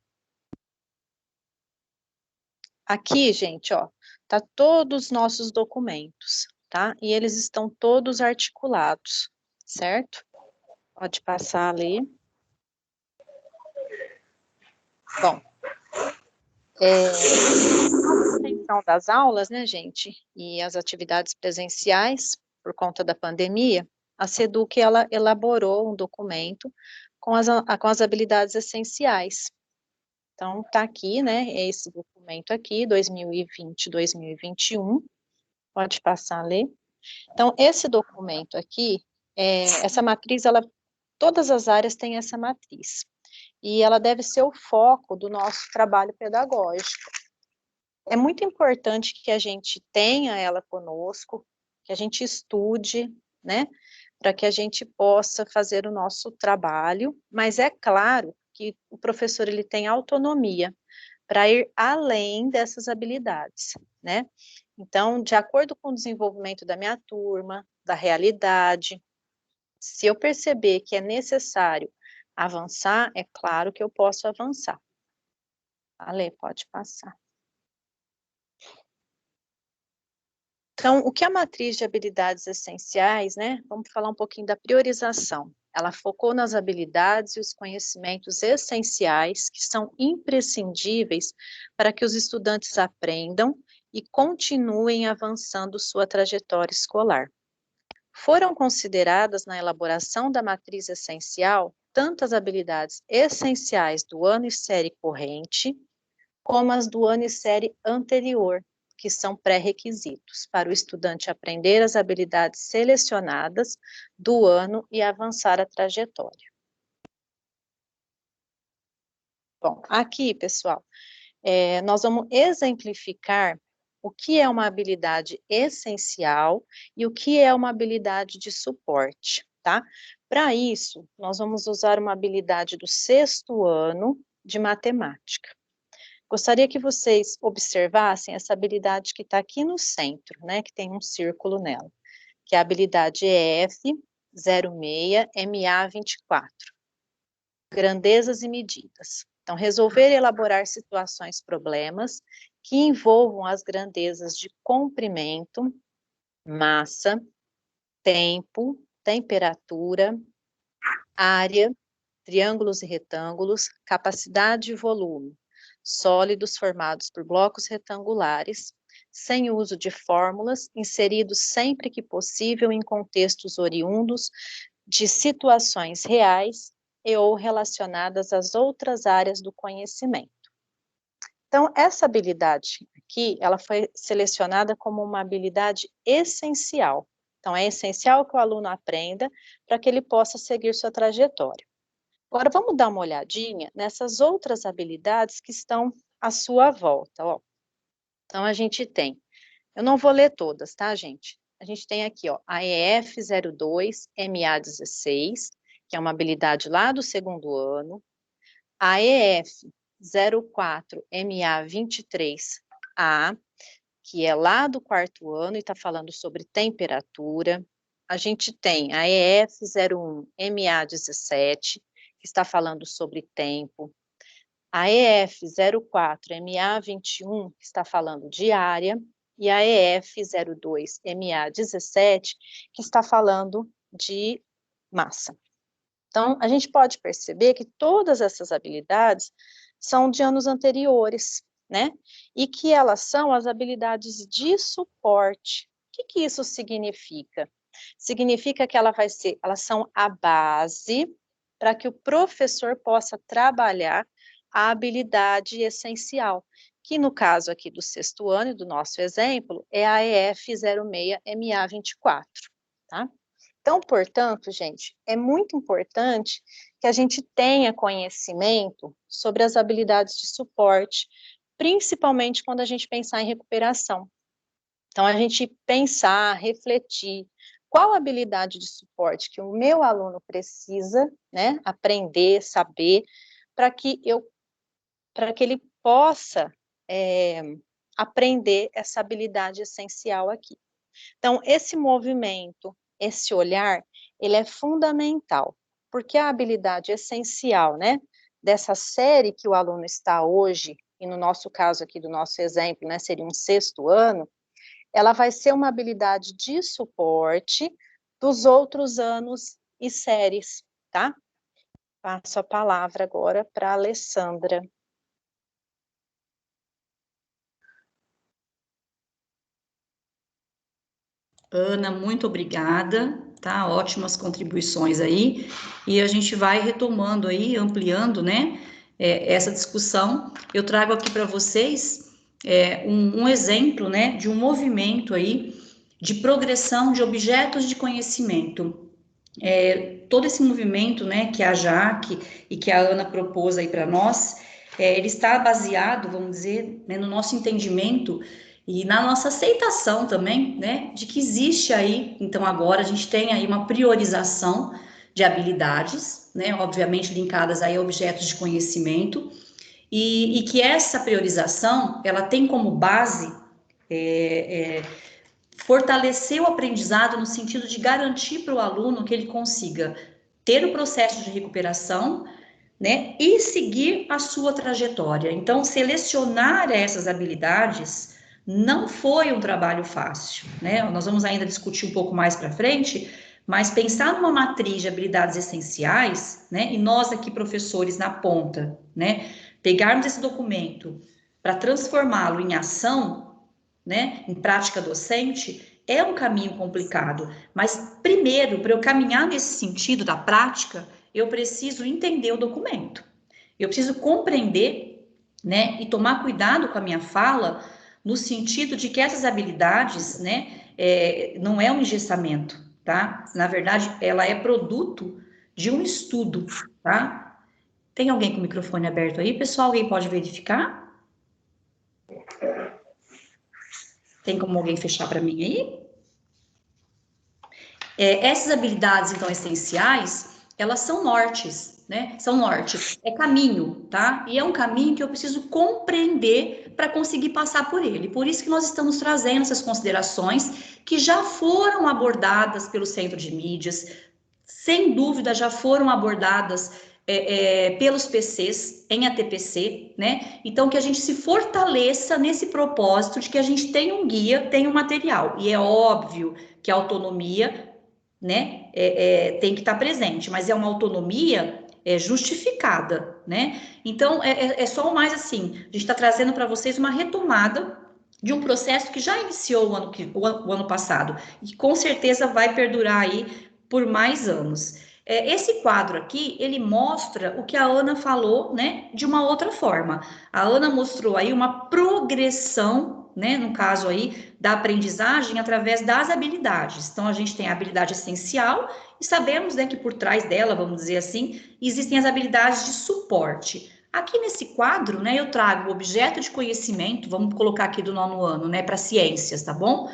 Aqui, gente, ó, tá todos os nossos documentos, tá? E eles estão todos articulados, certo? Pode passar, Lê. Bom, a extensão das aulas, né, gente, e as atividades presenciais, por conta da pandemia, a SEDUC, ela elaborou um documento com as habilidades essenciais. Então, tá aqui, né, esse documento aqui, 2020, 2021, pode passar a ler. Então, esse documento aqui, essa matriz, todas as áreas têm essa matriz, e ela deve ser o foco do nosso trabalho pedagógico. É muito importante que a gente tenha ela conosco, que a gente estude, né, para que a gente possa fazer o nosso trabalho, mas é claro que o professor, ele tem autonomia para ir além dessas habilidades, né? Então, de acordo com o desenvolvimento da minha turma, da realidade, se eu perceber que é necessário avançar, é claro que eu posso avançar. Ale, pode passar. Então, o que é a matriz de habilidades essenciais, né? Vamos falar um pouquinho da priorização. Ela focou nas habilidades e os conhecimentos essenciais que são imprescindíveis para que os estudantes aprendam e continuem avançando sua trajetória escolar. Foram consideradas na elaboração da matriz essencial tanto as habilidades essenciais do ano e série corrente, como as do ano e série anterior, que são pré-requisitos para o estudante aprender as habilidades selecionadas do ano e avançar a trajetória. Bom, aqui, pessoal, nós vamos exemplificar o que é uma habilidade essencial e o que é uma habilidade de suporte, tá? Para isso, nós vamos usar uma habilidade do 6º ano de matemática. Gostaria que vocês observassem essa habilidade que está aqui no centro, né, que tem um círculo nela, que é a habilidade EF06MA24, grandezas e medidas. Então, resolver e elaborar situações, problemas que envolvam as grandezas de comprimento, massa, tempo, temperatura, área, triângulos e retângulos, capacidade e volume, sólidos formados por blocos retangulares, sem uso de fórmulas, inseridos sempre que possível em contextos oriundos de situações reais e ou relacionadas às outras áreas do conhecimento. Então, essa habilidade aqui, ela foi selecionada como uma habilidade essencial. Então, é essencial que o aluno aprenda para que ele possa seguir sua trajetória. Agora, vamos dar uma olhadinha nessas outras habilidades que estão à sua volta, ó. Então, a gente tem, eu não vou ler todas, tá, gente? A gente tem aqui, ó, a EF02MA16, que é uma habilidade lá do 2º ano, a EF04MA23A, que é lá do 4º ano e está falando sobre temperatura. A gente tem a EF01MA17, que está falando sobre tempo. A EF04MA21, que está falando de área. E a EF02MA17, que está falando de massa. Então, a gente pode perceber que todas essas habilidades são de anos anteriores, né? E que elas são as habilidades de suporte. O que isso significa? Significa que elas são a base para que o professor possa trabalhar a habilidade essencial, que no caso aqui do 6º ano, e do nosso exemplo, é a EF06MA24, tá? Então, portanto, gente, é muito importante que a gente tenha conhecimento sobre as habilidades de suporte, principalmente quando a gente pensar em recuperação. Então, a gente pensar, refletir, qual habilidade de suporte que o meu aluno precisa, né, aprender, saber, para que ele possa aprender essa habilidade essencial aqui. Então, esse movimento, esse olhar, ele é fundamental, porque a habilidade essencial, né, dessa série que o aluno está hoje, e no nosso caso aqui, do nosso exemplo, né, seria um 6º ano, ela vai ser uma habilidade de suporte dos outros anos e séries, tá? Passo a palavra agora para a Alessandra.
Ana, muito obrigada, tá? Ótimas contribuições aí, e a gente vai retomando aí, ampliando, né, essa discussão. Eu trago aqui para vocês um exemplo, né, de um movimento aí de progressão de objetos de conhecimento. Todo esse movimento, né, que a Jaque e que a Ana propôs aí para nós, ele está baseado, vamos dizer, né, no nosso entendimento e na nossa aceitação também, né, de que existe aí, então agora a gente tem aí uma priorização de habilidades, né, obviamente linkadas aí a objetos de conhecimento, e que essa priorização, ela tem como base fortalecer o aprendizado no sentido de garantir para o aluno que ele consiga ter o processo de recuperação, né, e seguir a sua trajetória. Então, selecionar essas habilidades não foi um trabalho fácil, né? Nós vamos ainda discutir um pouco mais para frente, mas pensar numa matriz de habilidades essenciais, né, e nós aqui, professores, na ponta, né, pegarmos esse documento para transformá-lo em ação, né, em prática docente, é um caminho complicado, mas primeiro, para eu caminhar nesse sentido da prática, eu preciso entender o documento, eu preciso compreender, né, e tomar cuidado com a minha fala, no sentido de que essas habilidades, né, não é um engessamento, tá? Na verdade, ela é produto de um estudo, tá? Tem alguém com o microfone aberto aí, pessoal? Alguém pode verificar? Tem como alguém fechar para mim aí? Essas habilidades, então, essenciais, elas são nortes, né? São norte, é caminho, tá? E é um caminho que eu preciso compreender para conseguir passar por ele. Por isso que nós estamos trazendo essas considerações que já foram abordadas pelo Centro de Mídias, sem dúvida já foram abordadas pelos PCs, em ATPC, né? Então, que a gente se fortaleça nesse propósito de que a gente tenha um guia, tenha um material. E é óbvio que a autonomia, né, tem que estar presente, mas é uma autonomia justificada, né? Então, é só mais assim, a gente está trazendo para vocês uma retomada de um processo que já iniciou o ano passado, e com certeza vai perdurar aí por mais anos. Esse quadro aqui, ele mostra o que a Ana falou, né, de uma outra forma. A Ana mostrou aí uma progressão, né, no caso aí, da aprendizagem através das habilidades. Então, a gente tem a habilidade essencial e sabemos, né, que por trás dela, vamos dizer assim, existem as habilidades de suporte. Aqui nesse quadro, né, eu trago o objeto de conhecimento, vamos colocar aqui do 9º ano, né, para ciências, tá bom?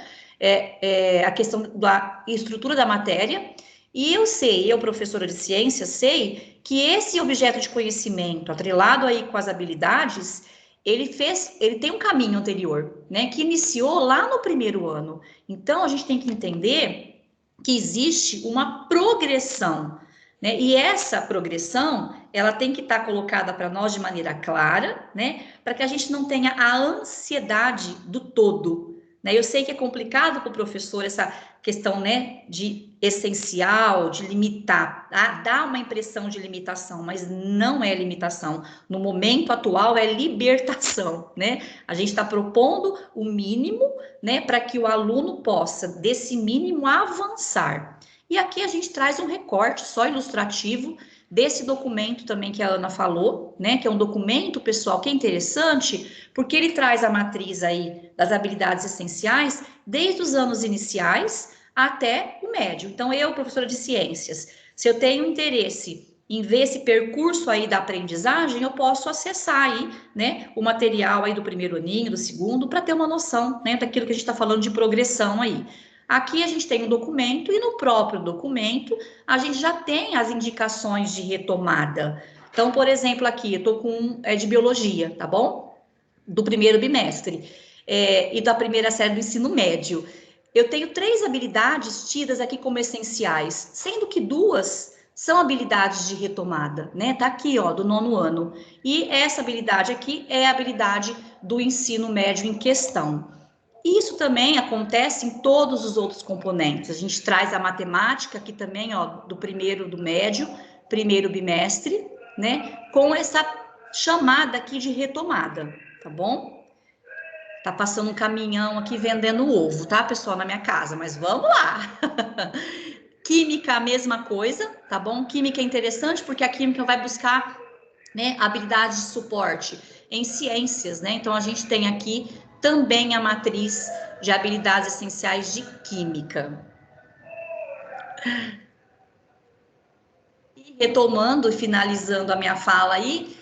A questão da estrutura da matéria. E eu, professora de ciências, sei que esse objeto de conhecimento, atrelado aí com as habilidades, ele tem um caminho anterior, né, que iniciou lá no 1º ano. Então, a gente tem que entender que existe uma progressão, né, e essa progressão, ela tem que estar colocada para nós de maneira clara, né, para que a gente não tenha a ansiedade do todo, né. Eu sei que é complicado para o professor essa questão, né, de essencial, de limitar, dá uma impressão de limitação, mas não é limitação. No momento atual é libertação, né? A gente está propondo o mínimo, né, para que o aluno possa, desse mínimo, avançar. E aqui a gente traz um recorte só ilustrativo desse documento também que a Ana falou, né, que é um documento, pessoal, que é interessante, porque ele traz a matriz aí das habilidades essenciais desde os anos iniciais até o médio. Então, eu, professora de ciências, se eu tenho interesse em ver esse percurso aí da aprendizagem, eu posso acessar aí, né, o material aí do 1º aninho, do 2º, para ter uma noção, né, daquilo que a gente está falando de progressão aí. Aqui a gente tem um documento e no próprio documento a gente já tem as indicações de retomada. Então, por exemplo, aqui eu estou com de biologia, tá bom? Do 1º bimestre e da 1ª série do ensino médio. Eu tenho 3 habilidades tidas aqui como essenciais, sendo que 2 são habilidades de retomada, né? Tá aqui, ó, do 9º ano. E essa habilidade aqui é a habilidade do ensino médio em questão. Isso também acontece em todos os outros componentes. A gente traz a matemática aqui também, ó, do 1º do médio, 1º bimestre, né? Com essa chamada aqui de retomada, tá bom? Tá passando um caminhão aqui vendendo ovo, tá, pessoal, na minha casa, mas vamos lá. Química, a mesma coisa, tá bom? Química é interessante porque a química vai buscar, né, habilidades de suporte em ciências, né? Então, a gente tem aqui também a matriz de habilidades essenciais de química. E retomando e finalizando a minha fala aí,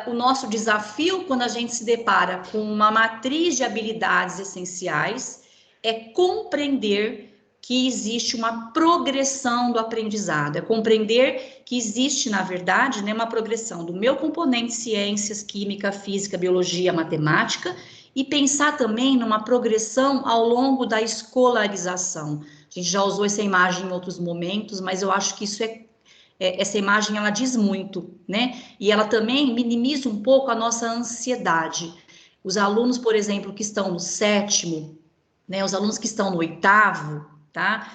o nosso desafio quando a gente se depara com uma matriz de habilidades essenciais é compreender que existe uma progressão do aprendizado, é compreender que existe, na verdade, né, uma progressão do meu componente ciências, química, física, biologia, matemática, e pensar também numa progressão ao longo da escolarização. A gente já usou essa imagem em outros momentos, mas eu acho que isso essa imagem, ela diz muito, né? E ela também minimiza um pouco a nossa ansiedade. Os alunos, por exemplo, que estão no 7º, né? Os alunos que estão no 8º, tá?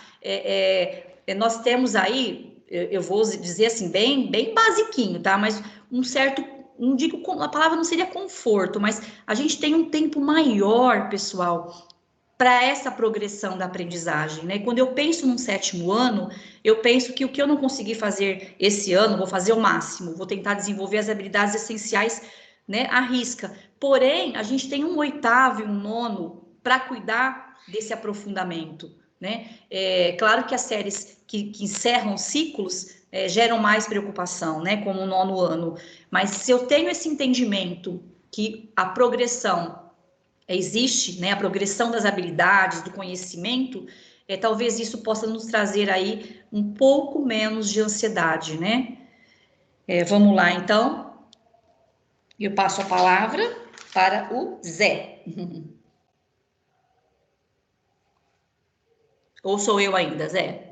Nós temos aí, eu vou dizer assim, bem basiquinho, tá? Mas um certo, não digo, a palavra não seria conforto, mas a gente tem um tempo maior, pessoal, para essa progressão da aprendizagem, né? Quando eu penso num 7º ano, eu penso que o que eu não consegui fazer esse ano, vou fazer o máximo, vou tentar desenvolver as habilidades essenciais, né, à risca. Porém, a gente tem um 8º e um 9º para cuidar desse aprofundamento, né? Claro que as séries que encerram ciclos geram mais preocupação, né, como o 9º ano, mas se eu tenho esse entendimento que a progressão existe, né, a progressão das habilidades, do conhecimento, talvez isso possa nos trazer aí um pouco menos de ansiedade, né? Vamos lá, então. Eu passo a palavra para o Zé. Ou sou eu ainda, Zé?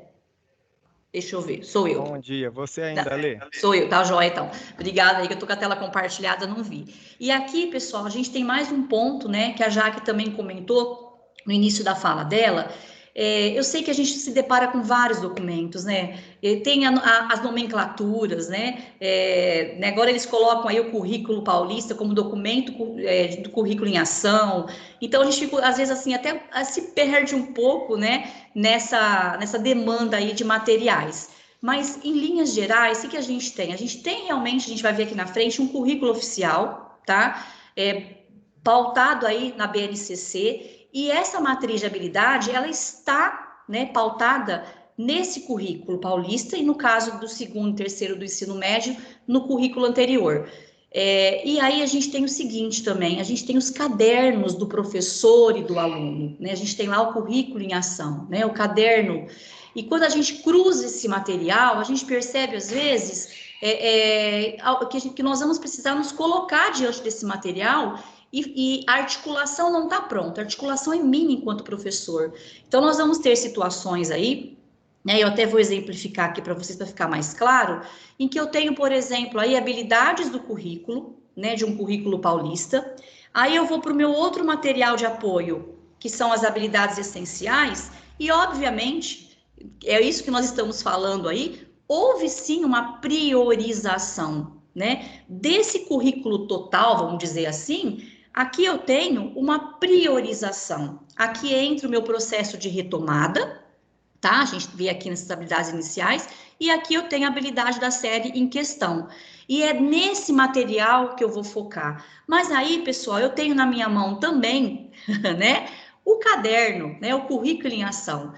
Deixa eu ver, sou eu.
Bom dia, você ainda lê?
Sou eu, tá joia, então. Obrigada aí, que eu tô com a tela compartilhada, não vi. E aqui, pessoal, a gente tem mais um ponto, né, que a Jaque também comentou no início da fala dela. Eu sei que a gente se depara com vários documentos, né? Tem as nomenclaturas, né? Agora eles colocam aí o currículo paulista como documento do currículo em ação. Então a gente fica, às vezes, assim, até se perde um pouco, né? Nessa demanda aí de materiais. Mas, em linhas gerais, o que a gente tem? A gente tem realmente, a gente vai ver aqui na frente, um currículo oficial, tá? Pautado aí na BNCC. E essa matriz de habilidade, ela está, né, pautada nesse currículo paulista e no caso do segundo e terceiro do ensino médio, no currículo anterior. E aí a gente tem o seguinte também, a gente tem os cadernos do professor e do aluno, né? A gente tem lá o currículo em ação, né? O caderno. E quando a gente cruza esse material, a gente percebe, às vezes, que nós vamos precisar nos colocar diante desse material e a articulação não está pronta, a articulação é minha enquanto professor. Então, nós vamos ter situações aí, né, eu até vou exemplificar aqui para vocês, para ficar mais claro, em que eu tenho, por exemplo, aí habilidades do currículo, né, de um currículo paulista, aí eu vou para o meu outro material de apoio, que são as habilidades essenciais, e, obviamente, é isso que nós estamos falando aí, houve sim uma priorização, né, desse currículo total, vamos dizer assim. Aqui eu tenho uma priorização. Aqui entra o meu processo de retomada, tá? A gente vê aqui nessas habilidades iniciais, e aqui eu tenho a habilidade da série em questão. E é nesse material que eu vou focar. Mas aí, pessoal, eu tenho na minha mão também, né, o caderno, né, o currículo em ação.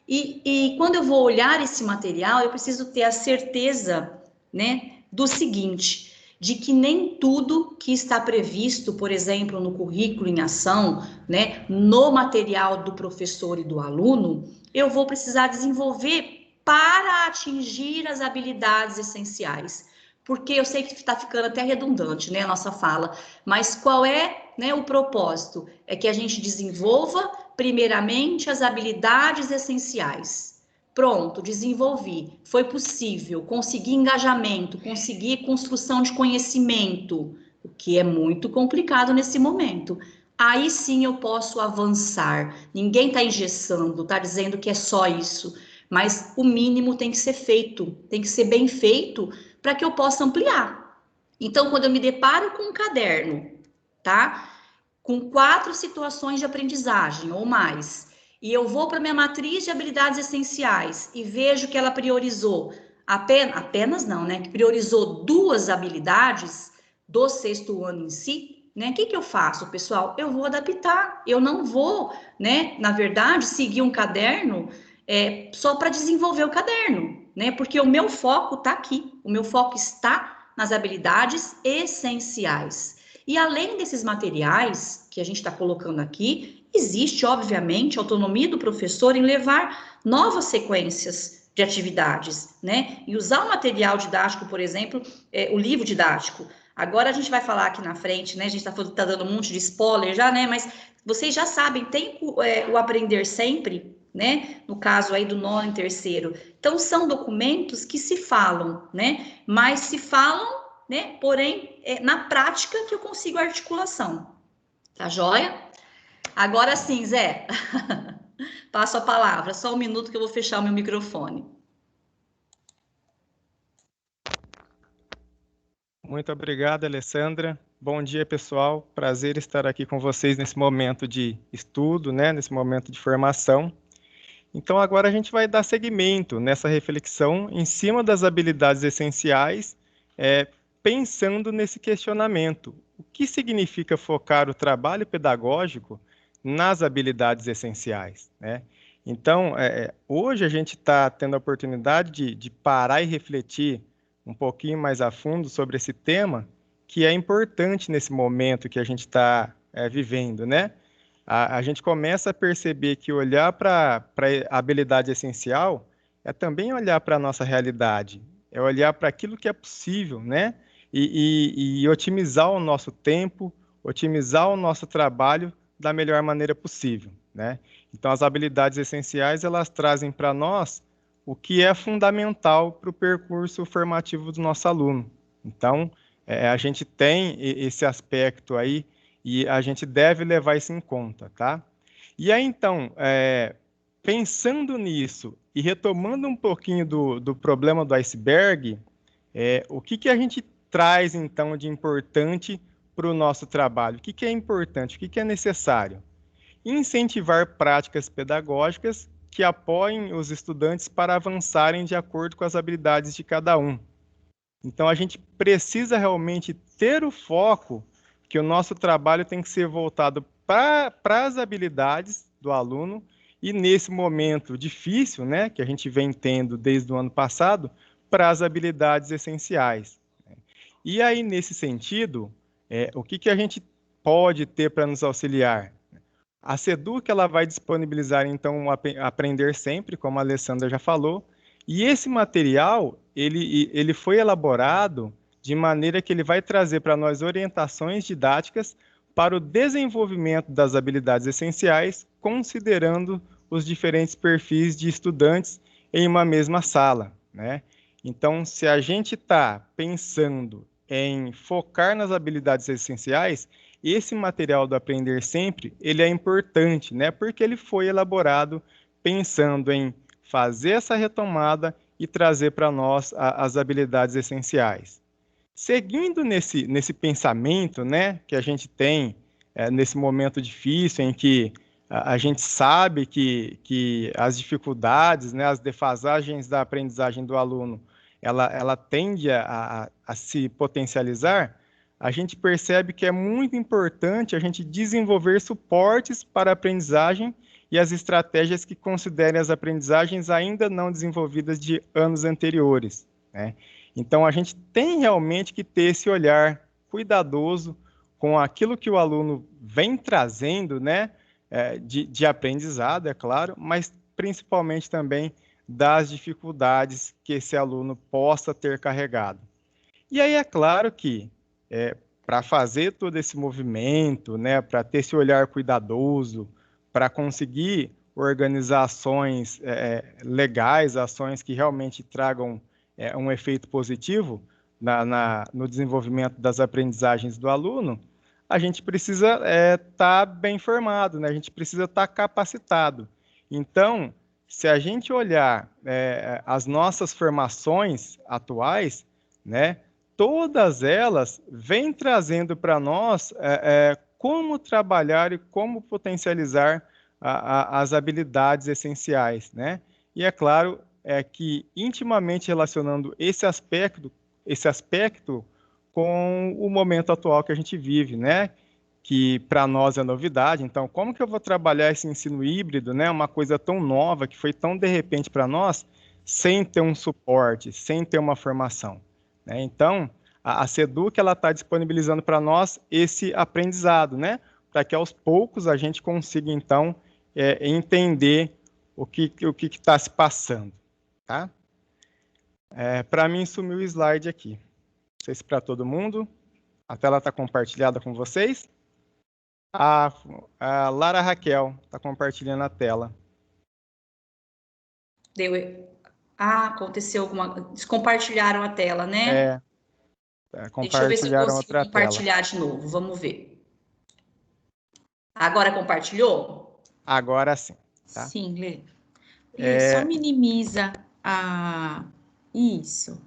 E quando eu vou olhar esse material, eu preciso ter a certeza, né, do seguinte, de que nem tudo que está previsto, por exemplo, no currículo em ação, né, no material do professor e do aluno, eu vou precisar desenvolver para atingir as habilidades essenciais. Porque eu sei que está ficando até redundante, né, a nossa fala, mas qual é, né, o propósito? É que a gente desenvolva, primeiramente, as habilidades essenciais. Pronto, desenvolvi, foi possível, consegui engajamento, consegui construção de conhecimento, o que é muito complicado nesse momento. Aí sim eu posso avançar. Ninguém está engessando, está dizendo que é só isso, mas o mínimo tem que ser feito, tem que ser bem feito para que eu possa ampliar. Então, quando eu me deparo com um caderno, tá? Com 4 situações de aprendizagem ou mais, e eu vou para minha matriz de habilidades essenciais e vejo que ela priorizou apenas não, né? Que priorizou 2 habilidades do 6º ano em si, né? O que eu faço, pessoal? Eu vou adaptar, eu não vou, né? Na verdade, seguir um caderno só para desenvolver o caderno, né? Porque o meu foco está aqui, o meu foco está nas habilidades essenciais. E além desses materiais que a gente está colocando aqui, existe, obviamente, a autonomia do professor em levar novas sequências de atividades, né? E usar o material didático, por exemplo, o livro didático. Agora a gente vai falar aqui na frente, né? A gente tá dando um monte de spoiler já, né? Mas vocês já sabem, tem o Aprender Sempre, né? No caso aí do 9º e 3º. Então, são documentos que se falam, né? Mas se falam, né? Porém, na prática que eu consigo a articulação. Tá joia? Agora sim, Zé. Passo a palavra. Só um minuto que eu vou fechar o meu microfone.
Muito obrigado, Alessandra. Bom dia, pessoal. Prazer estar aqui com vocês nesse momento de estudo, né? Nesse momento de formação. Então, agora a gente vai dar seguimento nessa reflexão em cima das habilidades essenciais, pensando nesse questionamento. O que significa focar o trabalho pedagógico nas habilidades essenciais, né? Então, hoje a gente está tendo a oportunidade de parar e refletir um pouquinho mais a fundo sobre esse tema, que é importante nesse momento que a gente está vivendo, né? a gente começa a perceber que olhar para a habilidade essencial é também olhar para a nossa realidade, é olhar para aquilo que é possível, né? E otimizar o nosso tempo, otimizar o nosso trabalho da melhor maneira possível, né? Então, as habilidades essenciais, elas trazem para nós o que é fundamental para o percurso formativo do nosso aluno. Então, a gente tem esse aspecto aí e a gente deve levar isso em conta, tá? E aí, então, pensando nisso e retomando um pouquinho do problema do iceberg, o que a gente traz, então, de importante para o nosso trabalho? O que é importante? O que é necessário? Incentivar práticas pedagógicas que apoiem os estudantes para avançarem de acordo com as habilidades de cada um. Então, a gente precisa realmente ter o foco que o nosso trabalho tem que ser voltado para as habilidades do aluno e, nesse momento difícil, né, que a gente vem tendo desde o ano passado, para as habilidades essenciais. E aí, nesse sentido, o que a gente pode ter para nos auxiliar? A SEDUC, ela vai disponibilizar, então, Aprender Sempre, como a Alessandra já falou, e esse material, ele foi elaborado de maneira que ele vai trazer para nós orientações didáticas para o desenvolvimento das habilidades essenciais, considerando os diferentes perfis de estudantes em uma mesma sala, né? Então, se a gente está pensando em focar nas habilidades essenciais, esse material do Aprender Sempre, ele é importante, né? Porque ele foi elaborado pensando em fazer essa retomada e trazer para nós as habilidades essenciais. Seguindo nesse pensamento, né, que a gente tem nesse momento difícil em que a gente sabe que as dificuldades, né, as defasagens da aprendizagem do aluno, ela tende a se potencializar, a gente percebe que é muito importante a gente desenvolver suportes para a aprendizagem e as estratégias que considerem as aprendizagens ainda não desenvolvidas de anos anteriores, né? Então, a gente tem realmente que ter esse olhar cuidadoso com aquilo que o aluno vem trazendo, né, de aprendizado, é claro, mas principalmente também das dificuldades que esse aluno possa ter carregado. E aí, é claro que, para fazer todo esse movimento, né, para ter esse olhar cuidadoso, para conseguir organizar ações legais, ações que realmente tragam um efeito positivo no desenvolvimento das aprendizagens do aluno, a gente precisa estar bem formado, né? A gente precisa estar capacitado. Então, se a gente olhar as nossas formações atuais, né, todas elas vêm trazendo para nós como trabalhar e como potencializar as habilidades essenciais, né? E é claro que intimamente relacionando esse aspecto com o momento atual que a gente vive, né? Que para nós é novidade. Então, como que eu vou trabalhar esse ensino híbrido, né? Uma coisa tão nova que foi tão de repente para nós, sem ter um suporte, sem ter uma formação, né? Então, a SEDUC ela está disponibilizando para nós esse aprendizado, né? Para que aos poucos a gente consiga então entender o que está se passando, tá? Para mim sumiu o slide aqui. Não sei se para todo mundo. A tela está compartilhada com vocês. A Lara Raquel está compartilhando a tela.
Aconteceu descompartilharam a tela, né? Deixa eu ver se eu consigo compartilhar de novo. Vamos ver. Agora compartilhou?
Agora sim. Tá?
Sim, Lê. Só minimiza isso.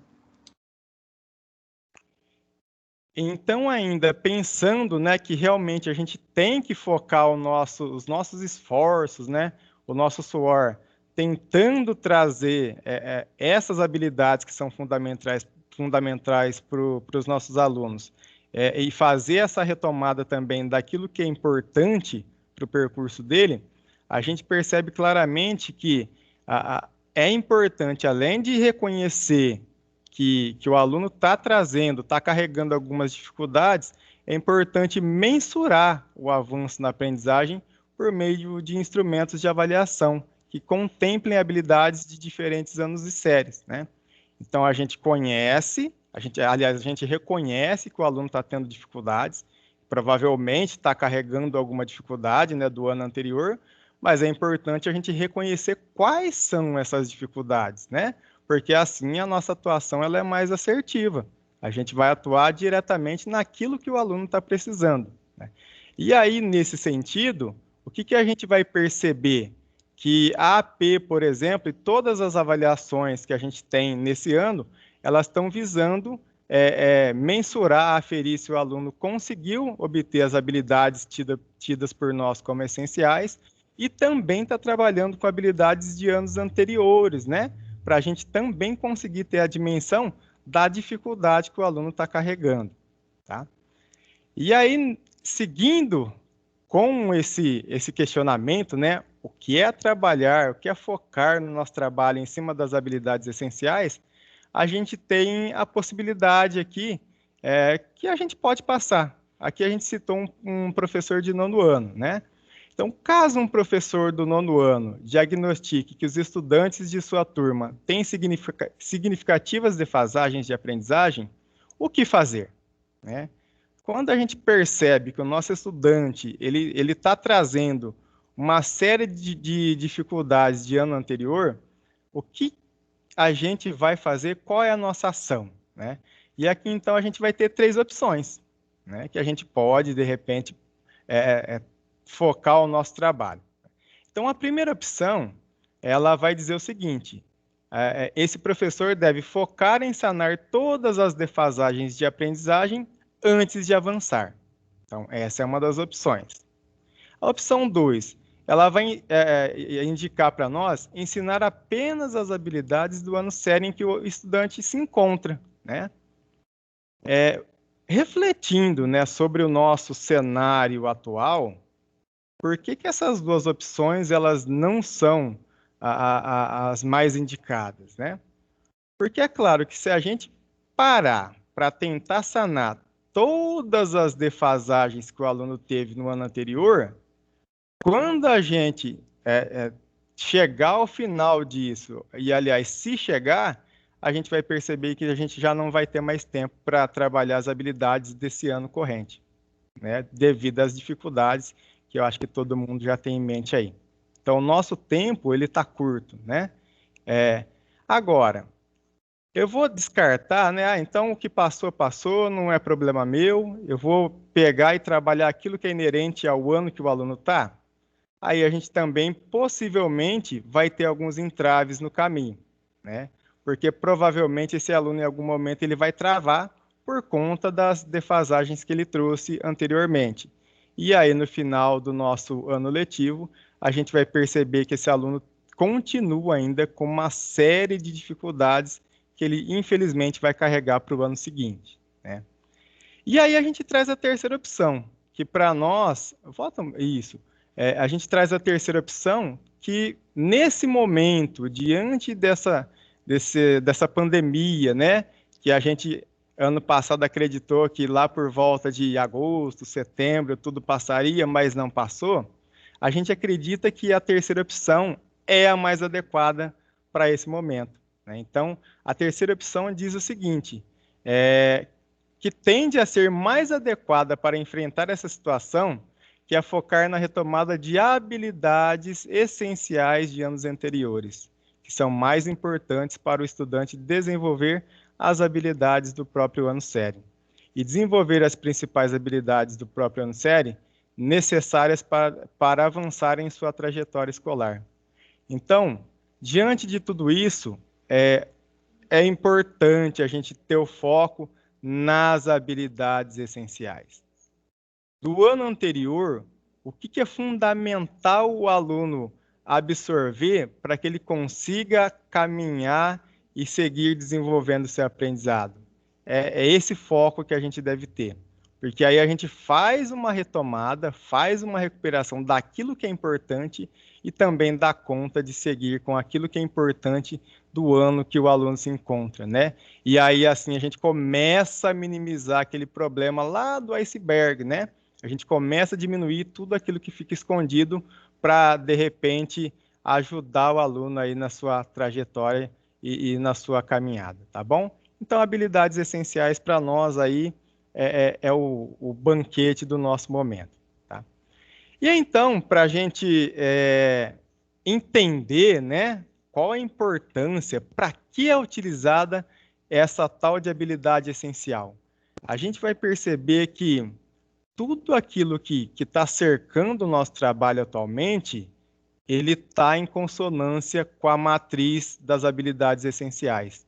Então, ainda pensando, né, que realmente a gente tem que focar os nossos esforços, né, o nosso suor, tentando trazer essas habilidades que são fundamentais para os nossos alunos, e fazer essa retomada também daquilo que é importante para o percurso dele, a gente percebe claramente que é importante, além de reconhecer que o aluno está trazendo, está carregando algumas dificuldades, é importante mensurar o avanço na aprendizagem por meio de instrumentos de avaliação que contemplem habilidades de diferentes anos e séries, né? Então, a gente conhece, a gente reconhece que o aluno está tendo dificuldades, provavelmente está carregando alguma dificuldade, né, do ano anterior, mas é importante a gente reconhecer quais são essas dificuldades, né? Porque assim a nossa atuação ela é mais assertiva. A gente vai atuar diretamente naquilo que o aluno está precisando, né? E aí, nesse sentido, o que a gente vai perceber? Que a AP, por exemplo, e todas as avaliações que a gente tem nesse ano, elas estão visando mensurar, aferir se o aluno conseguiu obter as habilidades tidas por nós como essenciais e também está trabalhando com habilidades de anos anteriores, né? Para a gente também conseguir ter a dimensão da dificuldade que o aluno está carregando, tá? E aí, seguindo com esse questionamento, né? O que é trabalhar, o que é focar no nosso trabalho em cima das habilidades essenciais, a gente tem a possibilidade aqui que a gente pode passar. Aqui a gente citou um professor de 9º ano, né? Então, caso um professor do 9º ano diagnostique que os estudantes de sua turma têm significativas defasagens de aprendizagem, o que fazer, né? Quando a gente percebe que o nosso estudante ele está trazendo uma série de dificuldades de ano anterior, o que a gente vai fazer? Qual é a nossa ação, né? E aqui, então, a gente vai ter 3 opções, né? Que a gente pode, de repente, focar o nosso trabalho. Então, a primeira opção, ela vai dizer o seguinte: esse professor deve focar em sanar todas as defasagens de aprendizagem antes de avançar. Então, essa é uma das opções. A opção 2, ela vai indicar para nós ensinar apenas as habilidades do ano sério em que o estudante se encontra, né? Refletindo, né, sobre o nosso cenário atual, por que essas 2 opções elas não são as mais indicadas, né? Porque é claro que se a gente parar para tentar sanar todas as defasagens que o aluno teve no ano anterior, quando a gente chegar ao final disso, e aliás, se chegar, a gente vai perceber que a gente já não vai ter mais tempo para trabalhar as habilidades desse ano corrente, né? Devido às dificuldades que eu acho que todo mundo já tem em mente aí. Então, o nosso tempo, ele está curto, né? Agora, eu vou descartar, né? Então, o que passou, passou, não é problema meu. Eu vou pegar e trabalhar aquilo que é inerente ao ano que o aluno está. Aí a gente também, possivelmente, vai ter alguns entraves no caminho, né? Porque provavelmente esse aluno, em algum momento, ele vai travar por conta das defasagens que ele trouxe anteriormente. E aí, no final do nosso ano letivo, a gente vai perceber que esse aluno continua ainda com uma série de dificuldades que ele, infelizmente, vai carregar para o ano seguinte, né? E aí a gente traz a terceira opção, que para nós, a gente traz a terceira opção, que nesse momento, diante dessa pandemia, né, que a gente, ano passado, acreditou que lá por volta de agosto, setembro, tudo passaria, mas não passou, a gente acredita que a terceira opção é a mais adequada para esse momento, né? Então, a terceira opção diz o seguinte, que tende a ser mais adequada para enfrentar essa situação, que é focar na retomada de habilidades essenciais de anos anteriores, que são mais importantes para o estudante desenvolver as habilidades do próprio ano sério. E desenvolver as principais habilidades do próprio ano sério necessárias para avançar em sua trajetória escolar. Então, diante de tudo isso, é importante a gente ter o foco nas habilidades essenciais. Do ano anterior, o que é fundamental o aluno absorver para que ele consiga caminhar e seguir desenvolvendo seu aprendizado? É esse foco que a gente deve ter. Porque aí a gente faz uma retomada, faz uma recuperação daquilo que é importante e também dá conta de seguir com aquilo que é importante do ano que o aluno se encontra, né? E aí, assim, a gente começa a minimizar aquele problema lá do iceberg, né? A gente começa a diminuir tudo aquilo que fica escondido para, de repente, ajudar o aluno aí na sua trajetória e na sua caminhada, tá bom? Então, habilidades essenciais para nós aí é o banquete do nosso momento, tá? E aí, então, para a gente entender, né, qual a importância, para que é utilizada essa tal de habilidade essencial, a gente vai perceber que tudo aquilo que está cercando o nosso trabalho atualmente, ele está em consonância com a matriz das habilidades essenciais,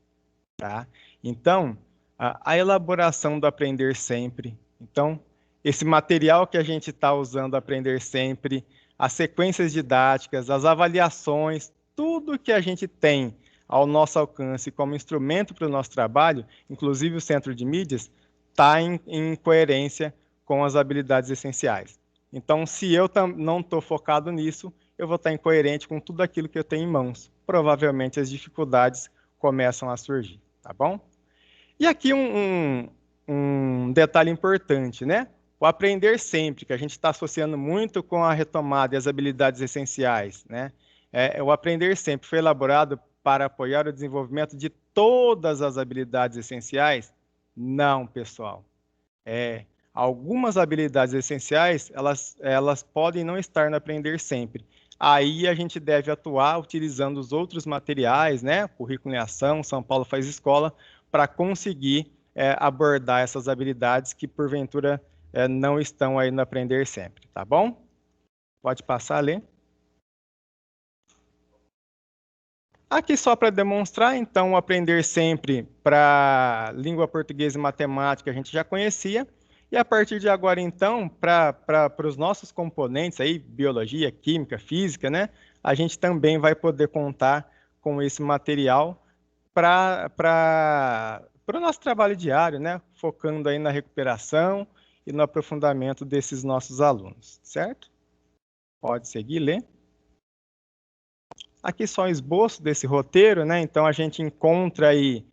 tá? Então, a elaboração do aprender sempre. Então, esse material que a gente está usando, aprender sempre, as sequências didáticas, as avaliações, tudo que a gente tem ao nosso alcance como instrumento para o nosso trabalho, inclusive o Centro de Mídias, está em coerência com as habilidades essenciais. Então, se eu não estou focado nisso, eu vou estar incoerente com tudo aquilo que eu tenho em mãos. Provavelmente as dificuldades começam a surgir, tá bom? E aqui um detalhe importante, né? O aprender sempre, que a gente está associando muito com a retomada e as habilidades essenciais, né? O aprender sempre foi elaborado para apoiar o desenvolvimento de todas as habilidades essenciais? Não, pessoal. Algumas habilidades essenciais, elas podem não estar no aprender sempre. Aí a gente deve atuar utilizando os outros materiais, né? Currículo em Ação, São Paulo Faz Escola, para conseguir abordar essas habilidades que, porventura, não estão aí no aprender sempre, tá bom? Pode passar a ler. Aqui só para demonstrar, então, o aprender sempre para língua portuguesa e matemática a gente já conhecia. E a partir de agora, então, para os nossos componentes aí, biologia, química, física, né? A gente também vai poder contar com esse material para o nosso trabalho diário, né? Focando aí na recuperação e no aprofundamento desses nossos alunos, certo? Pode seguir, ler. Aqui só um esboço desse roteiro, né? Então, a gente encontra aí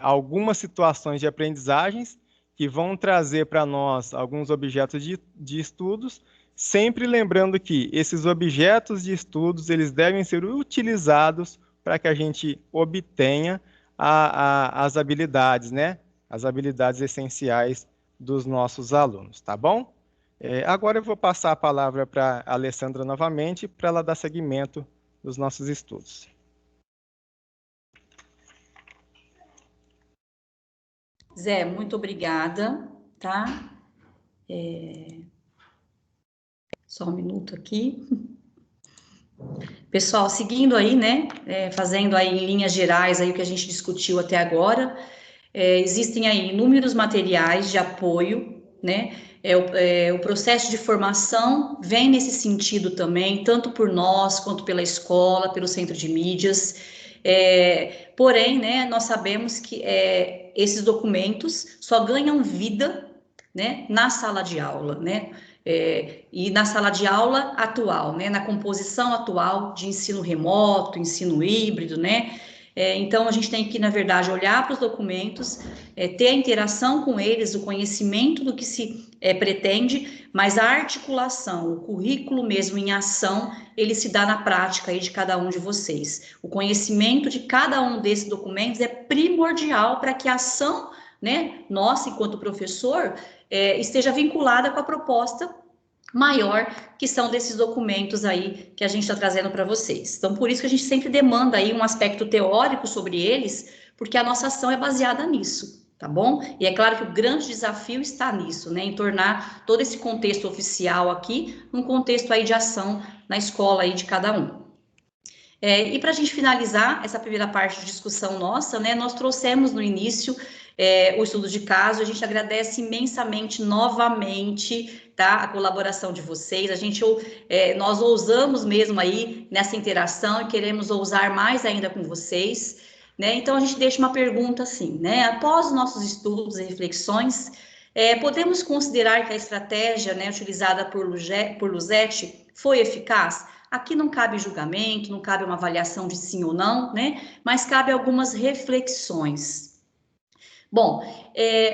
algumas situações de aprendizagens que vão trazer para nós alguns objetos de estudos, sempre lembrando que esses objetos de estudos, eles devem ser utilizados para que a gente obtenha as habilidades, né? As habilidades essenciais dos nossos alunos, tá bom? Agora eu vou passar a palavra para a Alessandra novamente, para ela dar seguimento dos nossos estudos.
Zé, muito obrigada, tá? Só um minuto aqui. Pessoal, seguindo aí, né, fazendo aí em linhas gerais aí o que a gente discutiu até agora, existem aí inúmeros materiais de apoio, né, o processo de formação vem nesse sentido também, tanto por nós, quanto pela escola, pelo Centro de Mídias, porém, né, nós sabemos que esses documentos só ganham vida, né, na sala de aula, né, e na sala de aula atual, né, na composição atual de ensino remoto, ensino híbrido, né, então a gente tem que, na verdade, olhar para os documentos, ter a interação com eles, o conhecimento do que se pretende, mas a articulação, o currículo mesmo em ação, ele se dá na prática aí de cada um de vocês. O conhecimento de cada um desses documentos é primordial para que a ação, né, nossa, enquanto professor, esteja vinculada com a proposta maior, que são desses documentos aí que a gente está trazendo para vocês. Então, por isso que a gente sempre demanda aí um aspecto teórico sobre eles, porque a nossa ação é baseada nisso, tá bom? E é claro que o grande desafio está nisso, né, em tornar todo esse contexto oficial aqui um contexto aí de ação na escola aí de cada um. E para a gente finalizar essa primeira parte de discussão nossa, né, nós trouxemos no início o estudo de caso, a gente agradece imensamente novamente, tá, a colaboração de vocês, nós ousamos mesmo aí nessa interação e queremos ousar mais ainda com vocês, né, então a gente deixa uma pergunta assim, né, após os nossos estudos e reflexões, podemos considerar que a estratégia, né, utilizada por Luzetti foi eficaz? Aqui não cabe julgamento, não cabe uma avaliação de sim ou não, né, mas cabe algumas reflexões. Bom,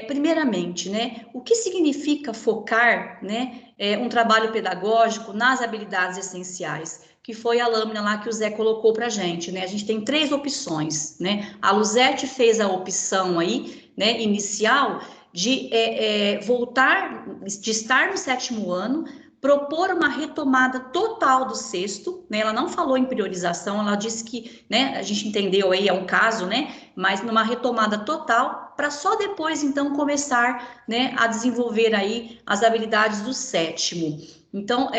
primeiramente, né, o que significa focar, né, um trabalho pedagógico nas habilidades essenciais? Que foi a lâmina lá que o Zé colocou para a gente, né? A gente tem 3 opções, né? A Luzete fez a opção aí, né, inicial, de voltar, de estar no 7º ano, propor uma retomada total do 6º, né? Ela não falou em priorização, ela disse que, né, a gente entendeu aí, é um caso, né, mas numa retomada total, para só depois, então, começar, né, a desenvolver aí as habilidades do 7º. Então,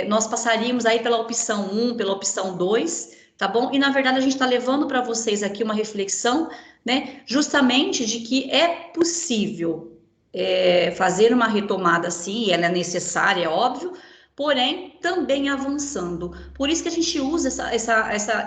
nós passaríamos aí pela opção 1, pela opção 2, tá bom? E, na verdade, a gente está levando para vocês aqui uma reflexão, né, justamente de que é possível fazer uma retomada, sim, ela é necessária, é óbvio, porém, também avançando. Por isso que a gente usa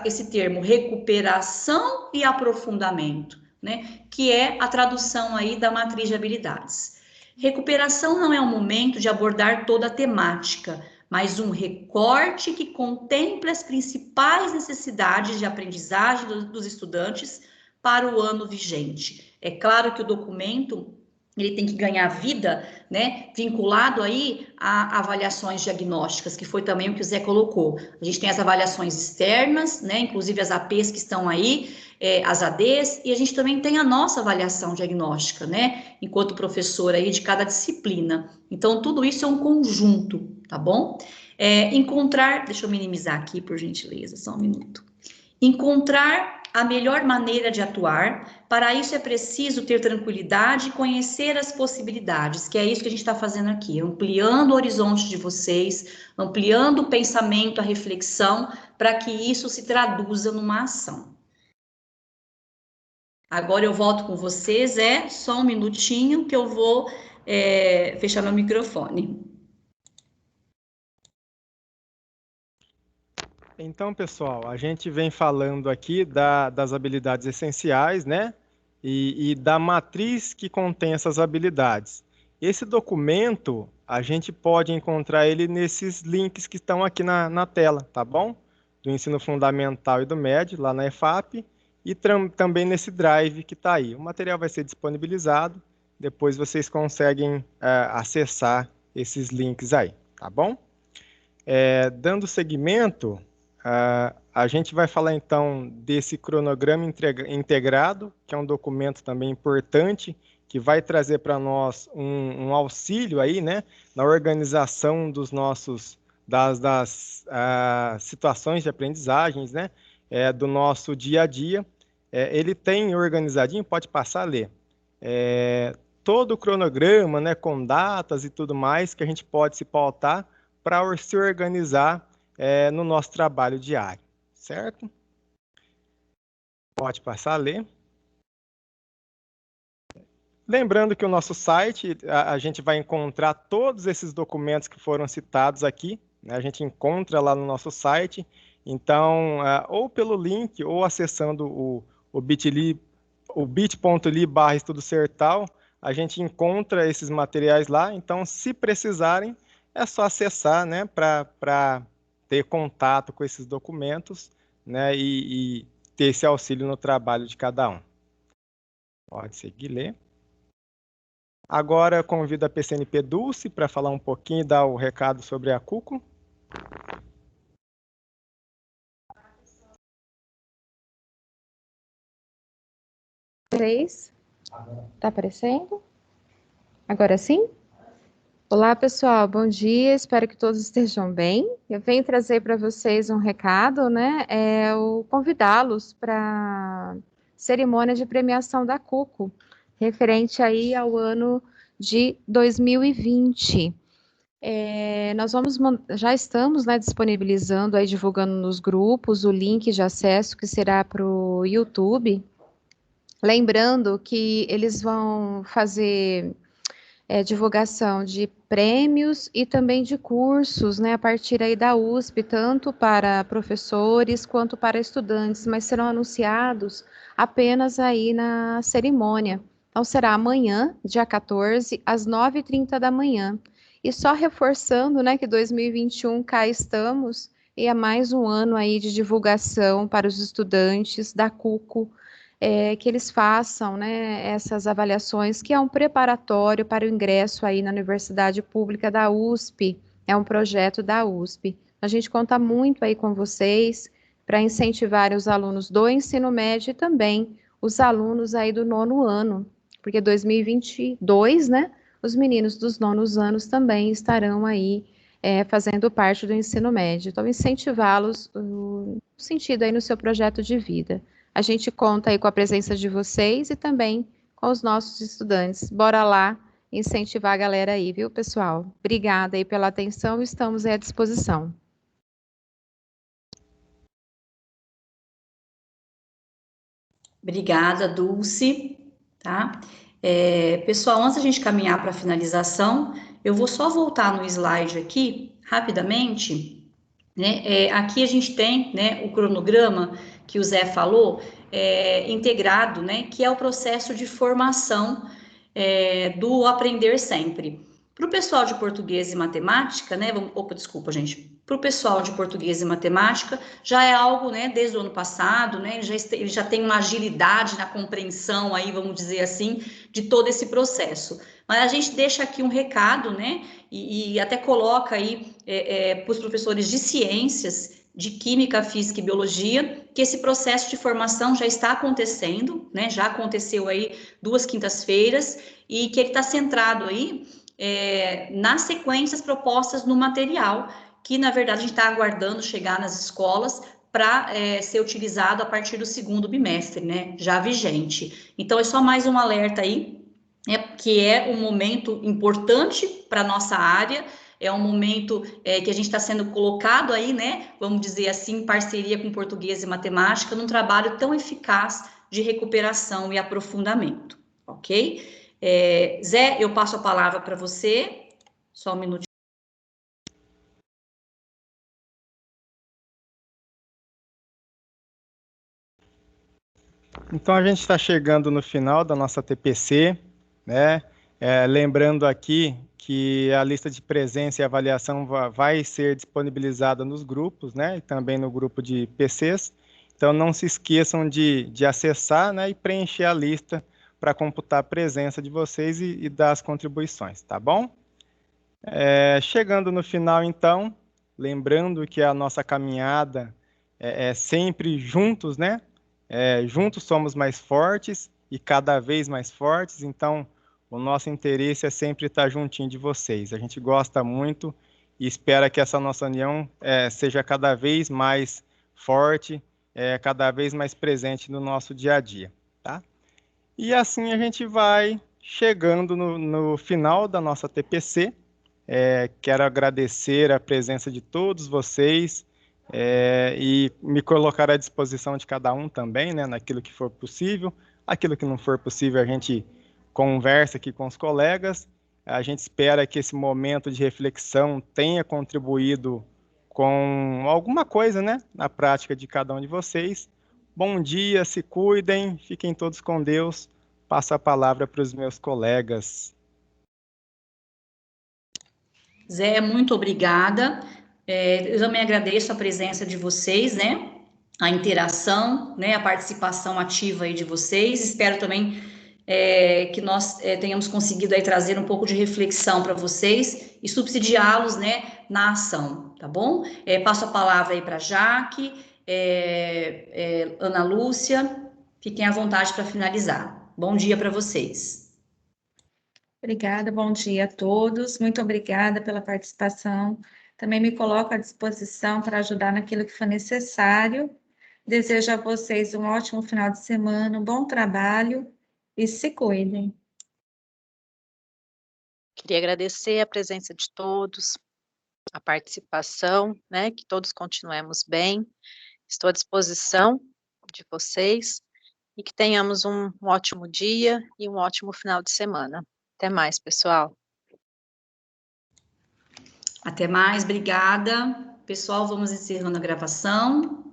esse termo, recuperação e aprofundamento, né, que é a tradução aí da matriz de habilidades. Recuperação não é um momento de abordar toda a temática, mas um recorte que contemple as principais necessidades de aprendizagem dos estudantes para o ano vigente. É claro que o documento ele tem que ganhar vida, né, vinculado aí a avaliações diagnósticas, que foi também o que o Zé colocou. A gente tem as avaliações externas, né, inclusive as APs que estão aí, as ADs, e a gente também tem a nossa avaliação diagnóstica, né, enquanto professor aí de cada disciplina. Então, tudo isso é um conjunto, tá bom? Deixa eu minimizar aqui, por gentileza, só um minuto. Encontrar a melhor maneira de atuar. Para isso é preciso ter tranquilidade e conhecer as possibilidades, que é isso que a gente está fazendo aqui, ampliando o horizonte de vocês, ampliando o pensamento, a reflexão, para que isso se traduza numa ação. Agora eu volto com vocês, só um minutinho que eu vou fechar meu microfone.
Então, pessoal, a gente vem falando aqui das habilidades essenciais, né? E da matriz que contém essas habilidades. Esse documento, a gente pode encontrar ele nesses links que estão aqui na tela, tá bom? Do ensino fundamental e do médio, lá na EFAP, e também nesse drive que está aí. O material vai ser disponibilizado, depois vocês conseguem acessar esses links aí, tá bom? Dando seguimento, a gente vai falar então desse cronograma integrado, que é um documento também importante, que vai trazer para nós um auxílio aí, né, na organização das situações de aprendizagens, né, do nosso dia a dia. Ele tem organizadinho, pode passar a ler, todo o cronograma, né, com datas e tudo mais, que a gente pode se pautar para se organizar no nosso trabalho diário, certo? Pode passar a ler. Lembrando que o nosso site, a gente vai encontrar todos esses documentos que foram citados aqui, né? A gente encontra lá no nosso site, então, ou pelo link, ou acessando o bit.ly/estudosertal, a gente encontra esses materiais lá, então, se precisarem, é só acessar, né, para ter contato com esses documentos, né, e ter esse auxílio no trabalho de cada um. Pode seguir, ler. Agora eu convido a PCNP Dulce para falar um pouquinho e dar o recado sobre a CUCO.
Está aparecendo? Agora sim? Olá, pessoal, bom dia, espero que todos estejam bem. Eu venho trazer para vocês um recado, né, convidá-los para a cerimônia de premiação da CUCO, referente aí ao ano de 2020. Nós já estamos, né, disponibilizando, aí, divulgando nos grupos, o link de acesso que será para o YouTube. Lembrando que eles vão fazer divulgação de prêmios e também de cursos, né, a partir aí da USP, tanto para professores quanto para estudantes, mas serão anunciados apenas aí na cerimônia. Então, será amanhã, dia 14, às 9h30 da manhã. E só reforçando, né, que 2021 cá estamos, e é mais um ano aí de divulgação para os estudantes da CUCO, que eles façam, né, essas avaliações, que é um preparatório para o ingresso aí na Universidade Pública da USP, é um projeto da USP. A gente conta muito aí com vocês para incentivar os alunos do ensino médio e também os alunos aí do 9º ano, porque 2022, né, os meninos dos 9º anos também estarão aí fazendo parte do ensino médio. Então, incentivá-los no sentido aí no seu projeto de vida. A gente conta aí com a presença de vocês e também com os nossos estudantes. Bora lá incentivar a galera aí, viu, pessoal? Obrigada aí pela atenção, estamos aí à disposição.
Obrigada, Dulce, tá? Pessoal, antes da gente caminhar para a finalização, eu vou só voltar no slide aqui, rapidamente, né? Aqui a gente tem, né, o cronograma que o Zé falou, integrado, né, que é o processo de formação do Aprender Sempre. Para o pessoal de português e matemática, né, desculpa, gente, para o pessoal de português e matemática, já é algo, né, desde o ano passado, né, ele já tem uma agilidade na compreensão aí, vamos dizer assim, de todo esse processo. Mas a gente deixa aqui um recado, né, e até coloca aí para os professores de ciências, de química, física e biologia, que esse processo de formação já está acontecendo, né, já aconteceu aí 2 quintas-feiras, e que ele está centrado aí nas sequências propostas no material, que na verdade a gente está aguardando chegar nas escolas para ser utilizado a partir do 2º bimestre, né, já vigente. Então é só mais um alerta aí, que é um momento importante para a nossa área, é um momento que a gente está sendo colocado aí, né, vamos dizer assim, em parceria com português e matemática, num trabalho tão eficaz de recuperação e aprofundamento, ok? Zé, eu passo a palavra para você, só um minutinho.
Então, a gente está chegando no final da nossa TPC, né? Lembrando aqui que a lista de presença e avaliação vai ser disponibilizada nos grupos, né? E também no grupo de PCs. Então, não se esqueçam de acessar, né, e preencher a lista para computar a presença de vocês e dar as contribuições, tá bom? Chegando no final, então, lembrando que a nossa caminhada é sempre juntos, né? Juntos somos mais fortes e cada vez mais fortes, então o nosso interesse é sempre estar juntinho de vocês. A gente gosta muito e espera que essa nossa união seja cada vez mais forte, cada vez mais presente no nosso dia a dia, tá? E assim a gente vai chegando no final da nossa TPC. Quero agradecer a presença de todos vocês e me colocar à disposição de cada um também, né, naquilo que for possível. Aquilo que não for possível, a gente conversa aqui com os colegas. A gente espera que esse momento de reflexão tenha contribuído com alguma coisa, né, na prática de cada um de vocês. Bom dia, se cuidem, fiquem todos com Deus. Passo a palavra para os meus colegas.
Zé, muito obrigada. Eu também agradeço a presença de vocês, né? A interação, né? A participação ativa aí de vocês. Espero também que nós tenhamos conseguido aí trazer um pouco de reflexão para vocês e subsidiá-los, né, na ação, tá bom? Passo a palavra aí para a Jaque, Ana Lúcia, fiquem à vontade para finalizar. Bom dia para vocês.
Obrigada, bom dia a todos. Muito obrigada pela participação. Também me coloco à disposição para ajudar naquilo que for necessário. Desejo a vocês um ótimo final de semana, um bom trabalho e se cuidem.
Queria agradecer a presença de todos, a participação, né, que todos continuemos bem. Estou à disposição de vocês e que tenhamos um ótimo dia e um ótimo final de semana. Até mais, pessoal.
Até mais, obrigada. Pessoal, vamos encerrando a gravação.